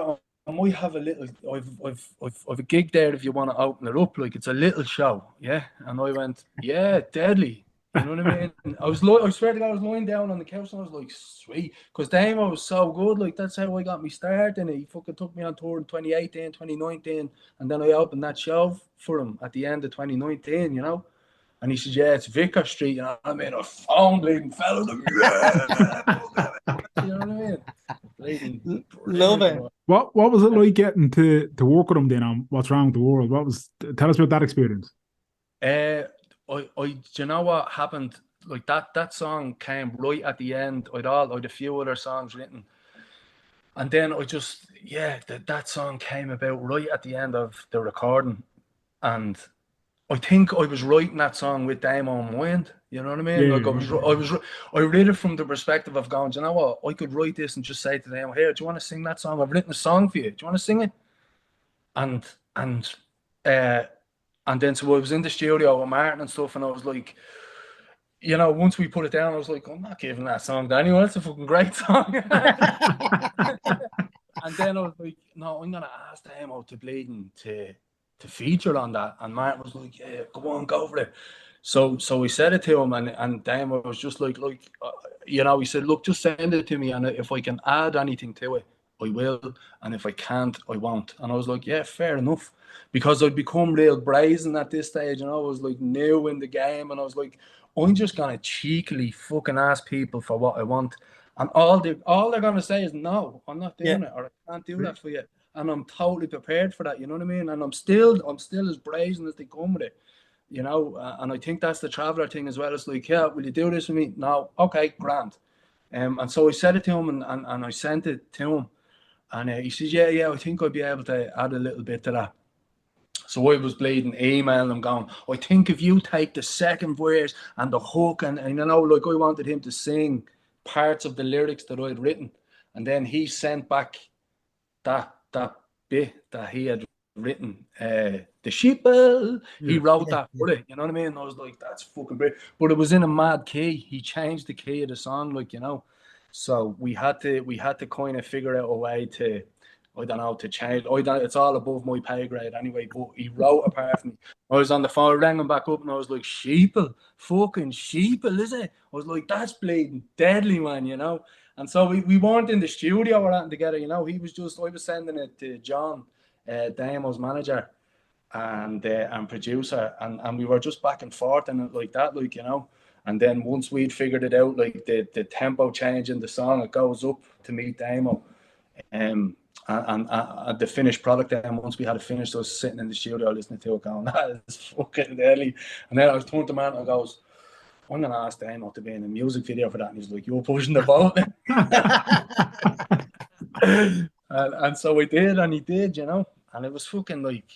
Speaker 3: I might have a little. I've a gig there if you want to open it up. Like, it's a little show, yeah." And I went, "Yeah, deadly." You know what I mean? I swear to God, I was lying down on the couch and I was like, sweet. Because Damo was so good. Like, that's how I got me started. And he fucking took me on tour in 2018, 2019. And then I opened that show for him at the end of 2019, you know? And he said, "Yeah, it's Vicar Street." And I mean, a phone bleeding fella. Like, yeah. You know what I mean?
Speaker 2: Love
Speaker 3: brilliant.
Speaker 2: it.
Speaker 1: What was it like getting to work with him then on What's Wrong with the World? Tell us about that experience.
Speaker 3: Uh, do you know what happened? Like that song came right at the end. I'd a few other songs written, and then that song came about right at the end of the recording, and I think I was writing that song with Damien in mind. You know what I mean?
Speaker 1: Yeah,
Speaker 3: Like I read it from the perspective of going, do you know what? I could write this and just say to them, "Here, do you want to sing that song? I've written a song for you. Do you want to sing it?" And and uh, and then so I was in the studio with Martin and stuff, and I was like, once we put it down, I was like, I'm not giving that song to anyone. It's a fucking great song. And then I was like, no, I'm gonna ask Damo to bleeding to feature on that. And Martin was like, yeah, go on, go for it. So we said it to him, and Damo was just like, he said, look, just send it to me, and if I can add anything to it, I will, and if I can't, I won't. And I was like, yeah, fair enough, because I'd become real brazen at this stage, and I was like new in the game, and I was like, I'm just gonna cheekily fucking ask people for what I want, and all they're gonna say is no, I'm not
Speaker 2: Yeah.
Speaker 3: doing it, or I can't do that for you, and I'm totally prepared for that. You know what I mean? And I'm still as brazen as they come with it. And I think that's the traveler thing as well. It's like, yeah, will you do this for me? No, okay, grand. And so I said it to him, and I sent it to him, and he says, yeah, I think I'd be able to add a little bit to that. So I was bleeding, emailing him, going, I think if you take the second verse and the hook, and like I wanted him to sing parts of the lyrics that I'd written, and then he sent back that bit that he had written, the sheeple. He wrote that for it. You know what I mean? And I was like, that's fucking great. But it was in a mad key. He changed the key of the song, So we had to kind of figure out a way to, I don't know, to change. It's all above my pay grade anyway. But he wrote a part for me. I was on the phone, rang him back up, and I was like, sheeple, fucking sheeple, is it? I was like, that's bleeding deadly, man. And so we weren't in the studio or anything together, He was I was sending it to John, Damo's manager and producer, and we were just back and forth and it like that, And then once we'd figured it out, like the tempo change in the song, it goes up to meet Damo. And the finished product, then once we had it finished, I was sitting in the studio listening to it going, that is fucking deadly. And then I was turning to man and I goes, I'm going to ask Damo to be in a music video for that. And he's like, you're pushing the boat. and so we did, and he did, And it was fucking like,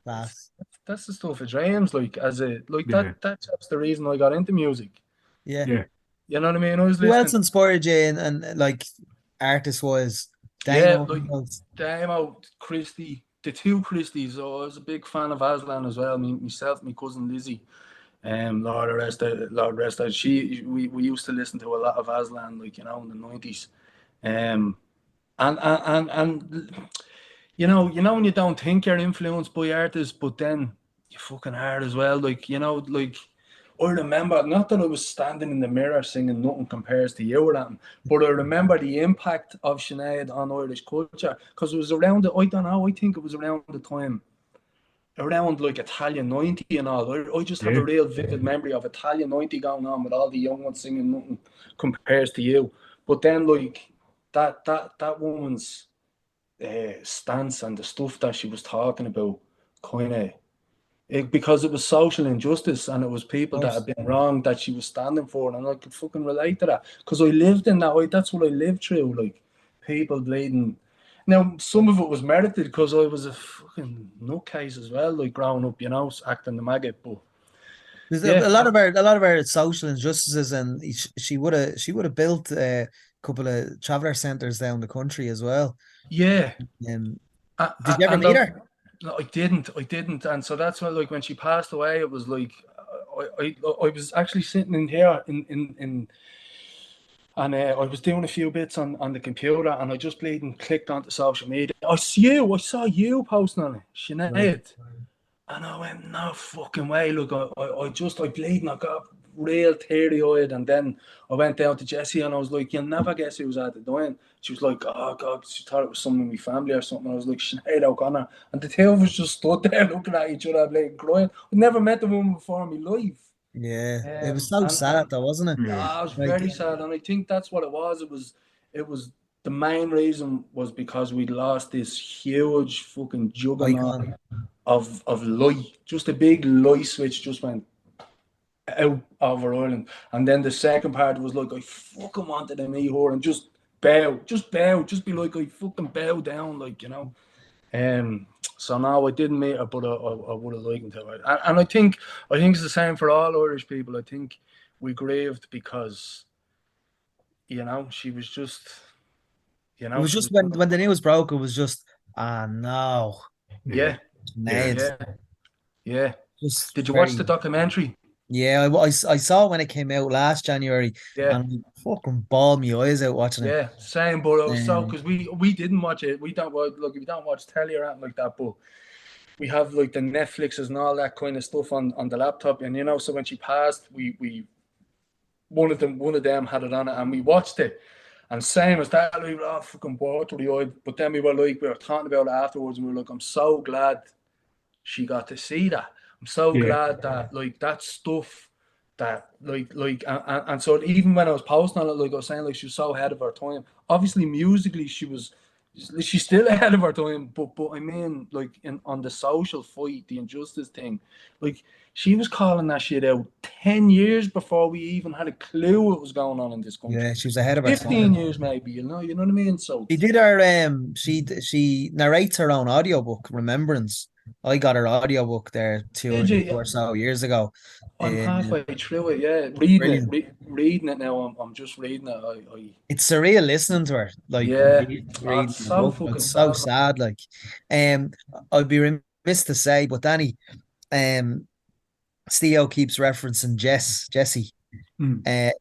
Speaker 3: that's the stuff of dreams. Like, that's the reason I got into music.
Speaker 2: Yeah.
Speaker 3: You know what I mean? I was
Speaker 2: Who else
Speaker 3: listening.
Speaker 2: inspired you and like artist-wise?
Speaker 3: Yeah,
Speaker 2: Damo.
Speaker 3: like Damo, Christy, the two Christies. Oh, I was a big fan of Aslan as well. Myself, my cousin Lizzie. Lord rest her. We used to listen to a lot of Aslan, in the 90s. And when you don't think you're influenced by artists, but then you fucking are as well. I remember, not that I was standing in the mirror singing Nothing Compares to You or that, but I remember the impact of Sinead on Irish culture, because it was around, I don't know, I think it was around the time, around like Italian 90 and all. I just have a real vivid memory of Italian 90 going on with all the young ones singing Nothing Compares to You. But then that woman's stance and the stuff that she was talking about, because it was social injustice and it was people that had been wrong that she was standing for, and I could fucking relate to that because I lived in that. That's what I lived through, people bleeding. Now some of it was merited because I was a fucking nutcase as well, growing up, acting the maggot. But
Speaker 2: there's a lot of our social injustices, and she would have built a couple of traveller centres down the country as well.
Speaker 3: Yeah.
Speaker 2: Did you ever meet her?
Speaker 3: No, I didn't, and so that's why, when she passed away, it was like I was actually sitting in here and I was doing a few bits on the computer, and I just clicked onto social media. I saw you posting on it, Sinead. Right. And I went, no fucking way. Look, I got real teary-eyed, and then I went down to Jessie and I was like, you'll never guess who was at the dying. She was like, oh God, she thought it was someone in my family or something. I was like, Sinead O'Connor. And the two of us just stood there looking at each other, crying. I'd never met the woman before in my life.
Speaker 2: Yeah, it was so sad though, wasn't it?
Speaker 3: Yeah, it was very sad, and I think that's what it was. It was the main reason was because we'd lost this huge fucking juggernaut
Speaker 2: Icon.
Speaker 3: of light. Just a big light switch just went out over Ireland. And then the second part was like, I fucking wanted to meet her and just bow, just be like, I fucking bow down, like, you know. So now I didn't meet her, but I would have liked to. And I think it's the same for all Irish people. I think we grieved because, you know, she was just, you
Speaker 2: It
Speaker 3: know,
Speaker 2: was
Speaker 3: she
Speaker 2: just
Speaker 3: was,
Speaker 2: when the news broke, it was just, ah, no.
Speaker 3: yeah,
Speaker 2: Ned.
Speaker 3: yeah, yeah.
Speaker 2: Just
Speaker 3: Did you watch
Speaker 2: very,
Speaker 3: the documentary?
Speaker 2: yeah. I saw it when it came out last January,
Speaker 3: Yeah.
Speaker 2: and I fucking bawled my eyes out watching it.
Speaker 3: Yeah, same, but I was so
Speaker 2: Um,
Speaker 3: because we didn't watch it. We don't look. We don't watch telly or anything like that. But we have like the Netflixes and all that kind of stuff on the laptop. And you know, so when she passed, we one of them had it on it, and we watched it. And same as that, we were all fucking watery-eyed. But then we were talking about it afterwards, and we were like, I'm so glad she got to see that. I'm so
Speaker 1: Yeah.
Speaker 3: glad that like that stuff that and so even when I was posting on it, like I was saying, like she was so ahead of her time. Obviously, musically, she's still ahead of her time, but I mean, like on the social fight, the injustice thing, like she was calling that shit out 10 years before we even had a clue what was going on in this country.
Speaker 2: yeah, she was ahead of her
Speaker 3: 15 years
Speaker 2: time.
Speaker 3: maybe, you know what I mean? So
Speaker 2: She did her she narrates her own audiobook, Remembrance. I got her audiobook there
Speaker 3: did
Speaker 2: two
Speaker 3: you?
Speaker 2: or so years ago.
Speaker 3: I'm
Speaker 2: Um,
Speaker 3: halfway through it, yeah. Reading it,
Speaker 2: brilliant.
Speaker 3: reading it now. I'm just reading it.
Speaker 2: It's surreal listening to her, like
Speaker 3: Yeah. Oh,
Speaker 2: reading
Speaker 3: it's
Speaker 2: the
Speaker 3: so
Speaker 2: book.
Speaker 3: fucking
Speaker 2: It's so
Speaker 3: sad.
Speaker 2: sad. Like, um, I'd be remiss to say, but Danny, um, Steo keeps referencing Jessie.
Speaker 1: Mm.
Speaker 2: Uh,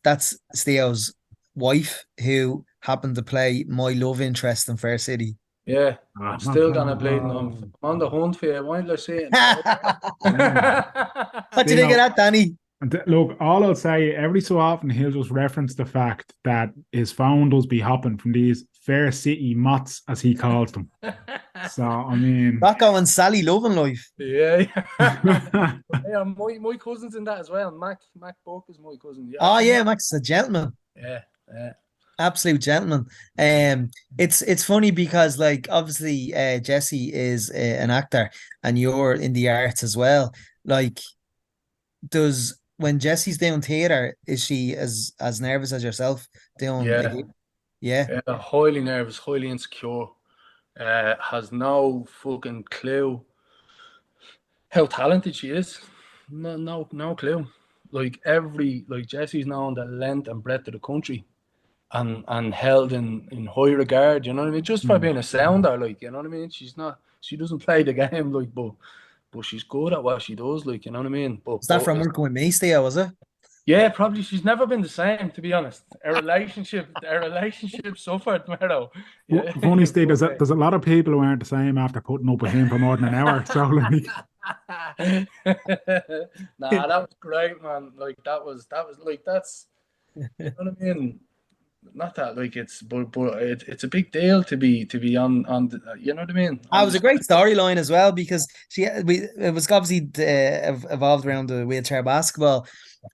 Speaker 2: that's Steo's wife who happened to play my love interest in Fair City.
Speaker 3: Yeah. I'm still gonna bleed. I'm
Speaker 1: Oh,
Speaker 3: on the hunt for you. Why don't I say it now?
Speaker 1: man.
Speaker 2: What do you think of
Speaker 1: Steve,
Speaker 2: that, Danny?
Speaker 1: and look, all I'll say, every so often he'll just reference the fact that his phone does be hopping from these fair city mots, as he calls them. So, I mean,
Speaker 2: Rocco and Sally loving life.
Speaker 3: Yeah.
Speaker 1: yeah,
Speaker 3: Yeah, my cousin's in that as well. Mac Buck is my cousin. Yeah,
Speaker 2: Oh yeah, Max is a gentleman.
Speaker 3: yeah, yeah,
Speaker 2: Absolute gentleman. It's funny because like obviously Jesse is an actor and you're in the arts as well. Like, does when Jesse's doing theater, is she as nervous as yourself doing a
Speaker 3: yeah.
Speaker 2: gig? Yeah,
Speaker 3: Yeah, highly nervous, highly insecure. Has no fucking clue how talented she is. No clue. Like Jesse's known the length and breadth of the country and held in high regard, you know what I mean? Just for
Speaker 1: mm.
Speaker 3: being a sounder, like, you know what I mean? She doesn't play the game, like, but she's good at what she does, like, you know what I mean?
Speaker 2: is that from working with me, Steve? Was it?
Speaker 3: Yeah, probably she's never been the same, to be honest. Our relationship suffered, Mero. Yeah,
Speaker 1: Funny, Steve,
Speaker 3: but
Speaker 1: there's a lot of people who aren't the same after putting up with him for more than an hour. So, like,
Speaker 3: nah, that was great, man. Like that was like you know what I mean. Not that like it's a big deal to be on the, you know what I mean,
Speaker 2: Ah, it
Speaker 3: on
Speaker 2: was
Speaker 3: the
Speaker 2: a great
Speaker 3: spectrum.
Speaker 2: storyline as well because it was obviously evolved around the wheelchair basketball,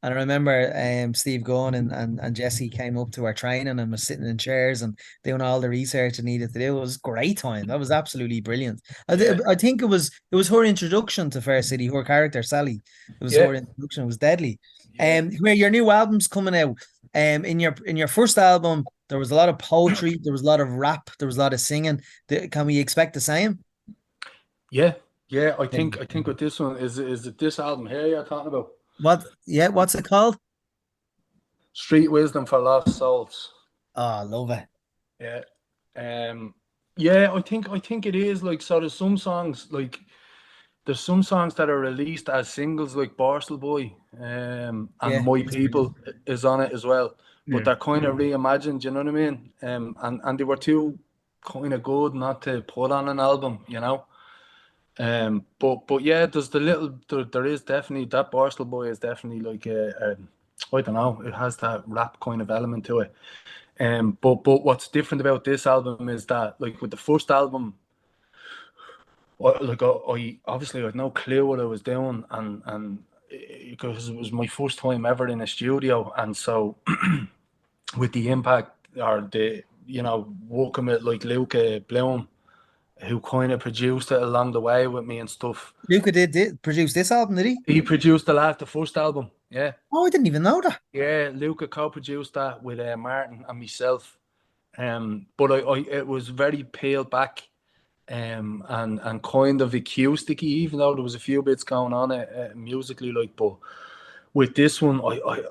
Speaker 2: and I remember Steve Gunn and Jesse came up to our training and was sitting in chairs and doing all the research it needed to do. It was a great time. That was absolutely brilliant.
Speaker 3: Yeah,
Speaker 2: I think it was her introduction to Fair City, her character Sally. It was
Speaker 3: yeah,
Speaker 2: her introduction. It was deadly.
Speaker 3: yeah,
Speaker 2: Where your new album's coming out. In your first album, there was a lot of poetry, there was a lot of rap, there was a lot of singing. Can we expect the same?
Speaker 3: yeah, yeah. I
Speaker 2: Yeah.
Speaker 3: think I think with this one is it this album here you're talking about?
Speaker 2: What? Yeah, what's it called?
Speaker 3: Street Wisdom for Lost Souls.
Speaker 2: Oh, I love it.
Speaker 3: Yeah. Yeah, I think it is like so there's some songs that are released as singles like Borstal Boy, and
Speaker 2: Yeah,
Speaker 3: My
Speaker 2: it's
Speaker 3: People
Speaker 2: brilliant.
Speaker 3: is on it as well. But
Speaker 1: yeah,
Speaker 3: they're kind of reimagined, you know what I mean? And they were too kind of good not to put on an album, you know. But yeah, there is definitely that Borstal Boy is definitely like I don't know, it has that rap kind of element to it. But what's different about this album is that like with the first album, I obviously had no clue what I was doing, and because it was my first time ever in a studio, and so with the impact or working with like Luca Bloom, who kind of produced it along the way with me and stuff.
Speaker 2: Luca did produce this album, did he?
Speaker 3: He produced the first album. Yeah.
Speaker 2: Oh, I didn't even know that.
Speaker 3: Yeah, Luca co-produced that with Martin and myself. But I it was very peeled back, and kind of acousticy, even though there was a few bits going on musically, like. But with this one, I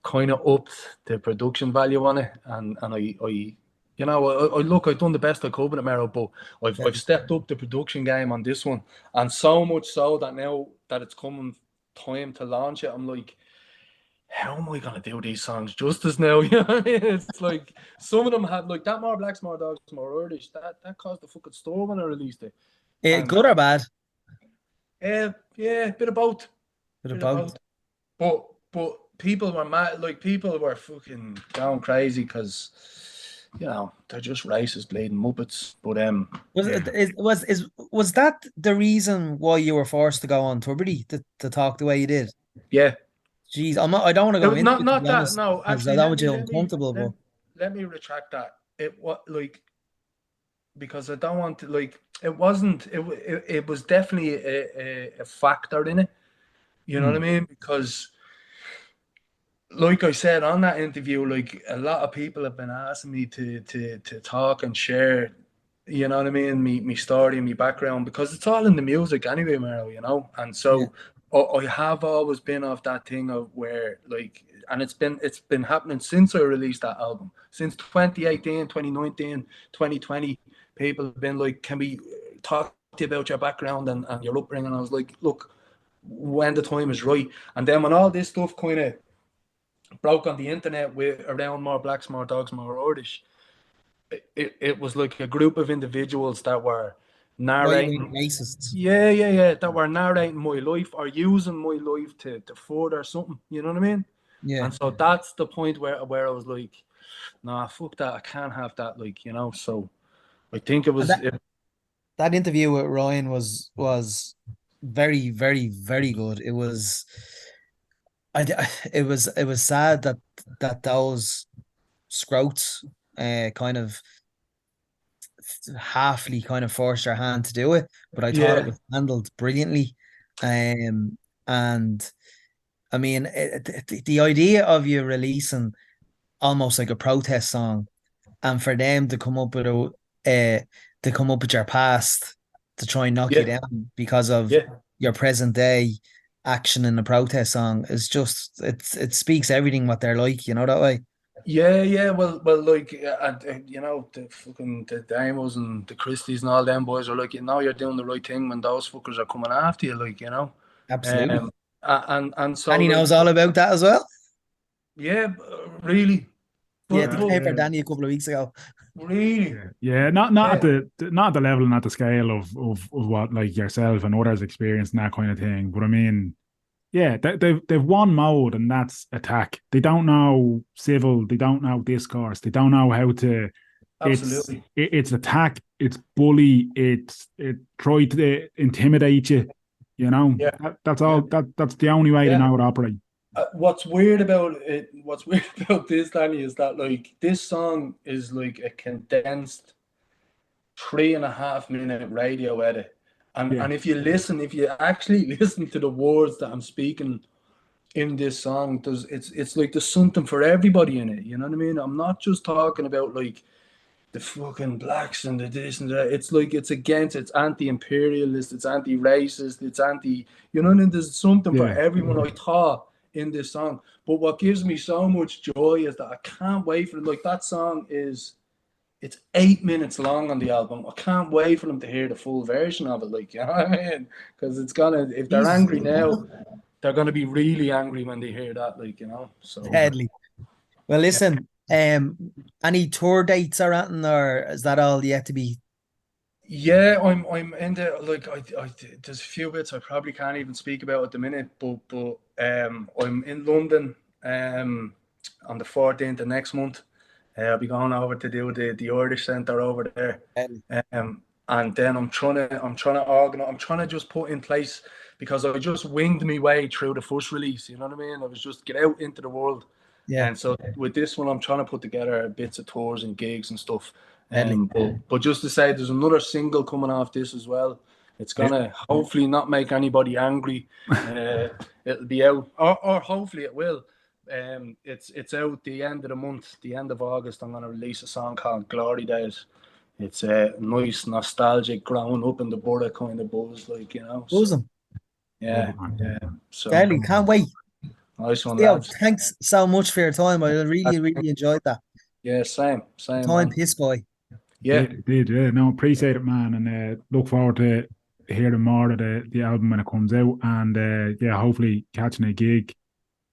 Speaker 3: kind of upped the production value on it, and I've done the best I could with it, Mero, but I've stepped up the production game on this one, and so much so that now that it's coming time to launch it, I'm like, how am I gonna do these songs justice now? You know what I mean? It's like some of them had like that, more blacks, more dogs, more Irish. That caused the fucking store when I released it.
Speaker 2: Good or bad?
Speaker 3: Yeah, bit of both.
Speaker 2: Bit of both.
Speaker 3: But people were mad. Like people were fucking going crazy because they're just racist, bleeding muppets. But
Speaker 2: was that the reason why you were forced to go on Tuberty to talk the way you did?
Speaker 3: Yeah.
Speaker 2: Jeez, I don't want to go into
Speaker 3: not
Speaker 2: it,
Speaker 3: not that.
Speaker 2: honest,
Speaker 3: No, actually,
Speaker 2: I don't want you uncomfortable. But
Speaker 3: let me retract that. Because I don't want to like. It wasn't. It was definitely a factor in it. You know what I mean? Because, like I said on that interview, like a lot of people have been asking me to talk and share, you know what I mean, me story and me background, because it's all in the music anyway, Mero, and so I have always been of that thing of where like, and it's been happening since I released that album, since 2018, 2019, 2020. People have been like, can we talk to you about your background and your upbringing? I was like, look, when the time is right. And then when all this stuff kind of broke on the internet with around more blacks, more dogs, more Irish, it was like a group of individuals that were narrating
Speaker 2: racists.
Speaker 3: That were narrating my life or using my life to further something, you know what I mean?
Speaker 2: Yeah.
Speaker 3: And so that's the point where I was like, nah, fuck that, I can't have that, like, so I think it was
Speaker 2: that interview with Ryan was very, very, very good. It was it was sad that those scroats kind of halfly kind of forced their hand to do it, but I thought it was handled brilliantly. And I mean, the idea of you releasing almost like a protest song, and for them to come up with your past to try and knock you down because of your present day action in a protest song is just it speaks everything what they're like, that way.
Speaker 3: Yeah. Well, like, the Damos and the Christies and all them boys are like, you're doing the right thing when those fuckers are coming after you, like,
Speaker 2: Absolutely.
Speaker 3: And so,
Speaker 2: and he knows all about that as well.
Speaker 3: Yeah, really.
Speaker 2: To play for Danny a couple of weeks ago.
Speaker 3: Really?
Speaker 1: Not at the level and at the scale of what like yourself and others experience and that kind of thing. But I mean, they've one mode, and that's attack. They don't know civil, they don't know discourse, they don't know how to.
Speaker 3: Absolutely.
Speaker 1: It's attack, it's bully, it try to intimidate you. That's all. That's the only way they know how to operate.
Speaker 3: What's weird about this, Danny, is that like this song is like a condensed 3.5 minute radio edit, and if you actually listen to the words that I'm speaking in this song, it's like there's something for everybody in it. You know what I mean? I'm not just talking about like the fucking blacks and the this and that. It's like it's anti-imperialist, it's anti-racist, it's anti. You know what I mean? There's something for everyone, I thought, in this song. But what gives me so much joy is that I can't wait for it. Like that song it's 8 minutes long on the album. I can't wait for them to hear the full version of it. Like, you know what I mean? Because it's gonna, if they're angry now, they're gonna be really angry when they hear that. Like, So
Speaker 2: deadly. Well, listen. Any tour dates or anything, or is that all yet to be?
Speaker 3: Yeah, I'm in the like I there's a few bits I probably can't even speak about at the minute, but I'm in London on the 14th of next month. I'll be going over to do the Irish Centre over there, and then I'm trying to organize. I'm trying to just put in place, because I just winged my way through the first release. You know what I mean? I was just get out into the world
Speaker 2: Yeah.
Speaker 3: And so with this one, I'm trying to put together bits of tours and gigs and stuff.
Speaker 2: Deadly.
Speaker 3: But just to say, there's another single coming off this as well. It's gonna hopefully not make anybody angry. It'll be out, or hopefully it will. It's out the end of the month, the end of August. I'm gonna release a song called Glory Days. It's a nice, nostalgic, growing up in the borough kind of buzz, like, you know. So,
Speaker 2: Awesome.
Speaker 3: yeah. So
Speaker 2: Deadly. Can't wait.
Speaker 3: nice one,
Speaker 2: Theo,
Speaker 3: lads.
Speaker 2: thanks so much for your time. I really, really enjoyed that.
Speaker 3: Yeah, same,
Speaker 2: Time
Speaker 3: man.
Speaker 2: piss boy.
Speaker 3: Yeah,
Speaker 1: Did yeah. No, appreciate it, man, and look forward to hearing more of the album when it comes out, and yeah, hopefully catching a gig.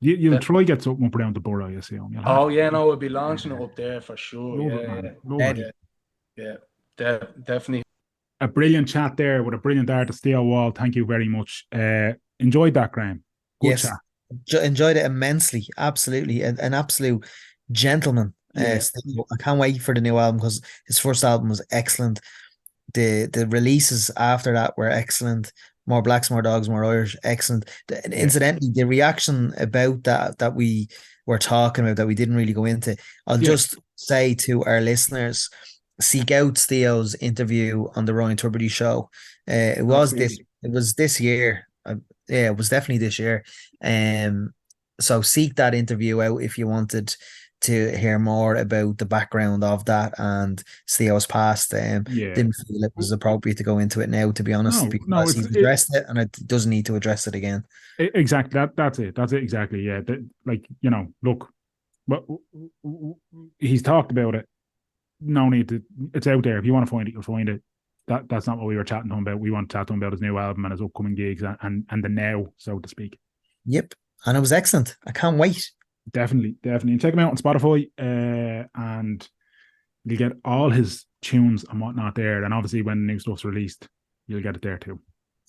Speaker 1: You'll try get something up around the borough, you see.
Speaker 3: Oh yeah, no, we'll be launching it up there for sure.
Speaker 1: Love it, man. Love it.
Speaker 3: Yeah, definitely.
Speaker 1: A brilliant chat there with a brilliant artist, Steo Wall. Thank you very much. Enjoyed that, Graham. Good chat.
Speaker 2: Enjoyed it immensely. Absolutely, an absolute gentleman. I can't wait for the new album because his first album was excellent. The releases after that were excellent. More Blacks, More Dogs, More Irish, excellent. Incidentally, the reaction about that we were talking about that we didn't really go into, I'll just say to our listeners, seek out Steo's interview on the Ryan Tubridy show. It was this year. It was definitely this year. So seek that interview out if you wanted to hear more about the background of that and Steo's past. Didn't feel it was appropriate to go into it now, to be honest, because he's addressed it and it doesn't need to address it again.
Speaker 1: Exactly. That's it exactly. Yeah. Look, but he's talked about it. No need to. It's out there. If you want to find it, you'll find it. That's not what we were chatting to him about. We want to chat to him about his new album and his upcoming gigs and the now, so to speak.
Speaker 2: Yep, and it was excellent. I can't wait.
Speaker 1: Definitely. And check him out on Spotify, and you'll get all his tunes and whatnot there. And obviously, when the new stuff's released, you'll get it there too.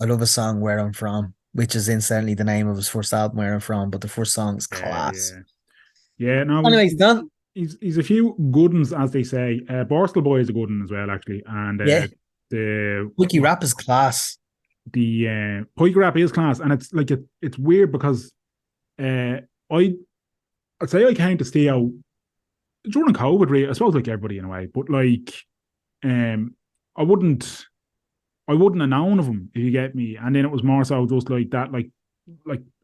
Speaker 2: I love a song, Where I'm From, which is incidentally the name of his first album, Where I'm From, but the first song is class.
Speaker 1: Yeah. No.
Speaker 2: Anyways, done.
Speaker 1: He's a few good ones, as they say. Borstal Boy is a good one as well, actually. And the
Speaker 2: Wiki Rap is class.
Speaker 1: The Wiki Rap is class, and it's like it's weird because I'd say I came to Steo during COVID, really. I suppose like everybody in a way, but like I wouldn't have known of him, if you get me. And then it was more so just like that, like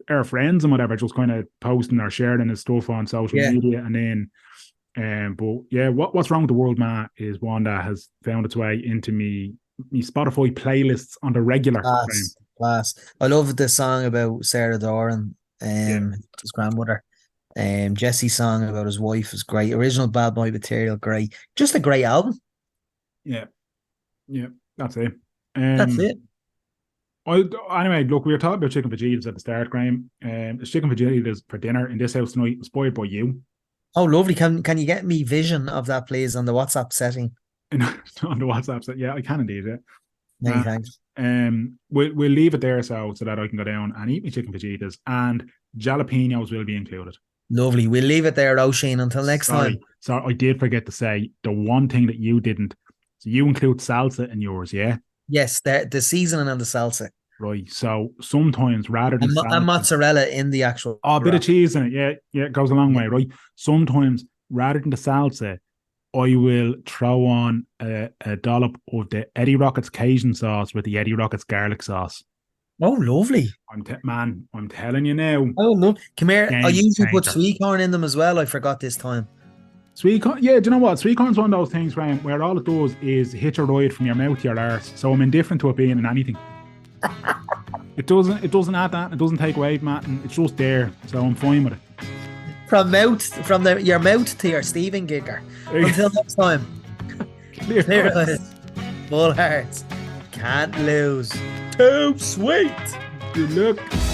Speaker 1: our friends and whatever, just kind of posting or sharing his stuff on social media, and then. But yeah, what's wrong with the world, Matt, is one that has found its way into me Spotify playlists on the regular.
Speaker 2: Class. I love the song about Sarah Doran, his grandmother. Jesse's song about his wife is great. Original Bad Boy material, great. Just a great album. Yeah,
Speaker 1: that's it.
Speaker 2: That's it.
Speaker 1: Anyway, look, we were talking about chicken fajitas at the start, Graham. It's chicken fajitas for dinner in this house tonight, inspired by you.
Speaker 2: Oh, lovely. Can you get me vision of that, please, on the WhatsApp setting?
Speaker 1: On the WhatsApp setting, yeah, I can indeed, yeah.
Speaker 2: Many thanks.
Speaker 1: We'll leave it there so that I can go down and eat my chicken fajitas, and jalapenos will be included.
Speaker 2: Lovely. We'll leave it there, Oisin, until next time.
Speaker 1: So I did forget to say the one thing that you didn't. So you include salsa in yours, yeah?
Speaker 2: Yes, the seasoning and the salsa.
Speaker 1: Right. So sometimes rather than
Speaker 2: and mozzarella in the actual
Speaker 1: a bit of cheese in it, yeah, it goes a long way, right? Sometimes rather than the salsa, I will throw on a dollop of the Eddie Rockets Cajun sauce with the Eddie Rockets garlic sauce.
Speaker 2: Oh, lovely.
Speaker 1: I'm telling you now.
Speaker 2: Oh, no. Come here. I usually put sweet corn in them as well. I forgot this time.
Speaker 1: Sweet corn, yeah, do you know what? Sweet corn's one of those things, Ryan, where all it does is hitch a ride from your mouth to your arse. So I'm indifferent to it being in anything. It doesn't add that, it doesn't take away from that, and it's just there. So I'm fine with it. From
Speaker 2: your mouth to your Stephen Gigger. Until next time. Clear eyes, full hearts, can't lose. Too sweet.
Speaker 1: Good luck.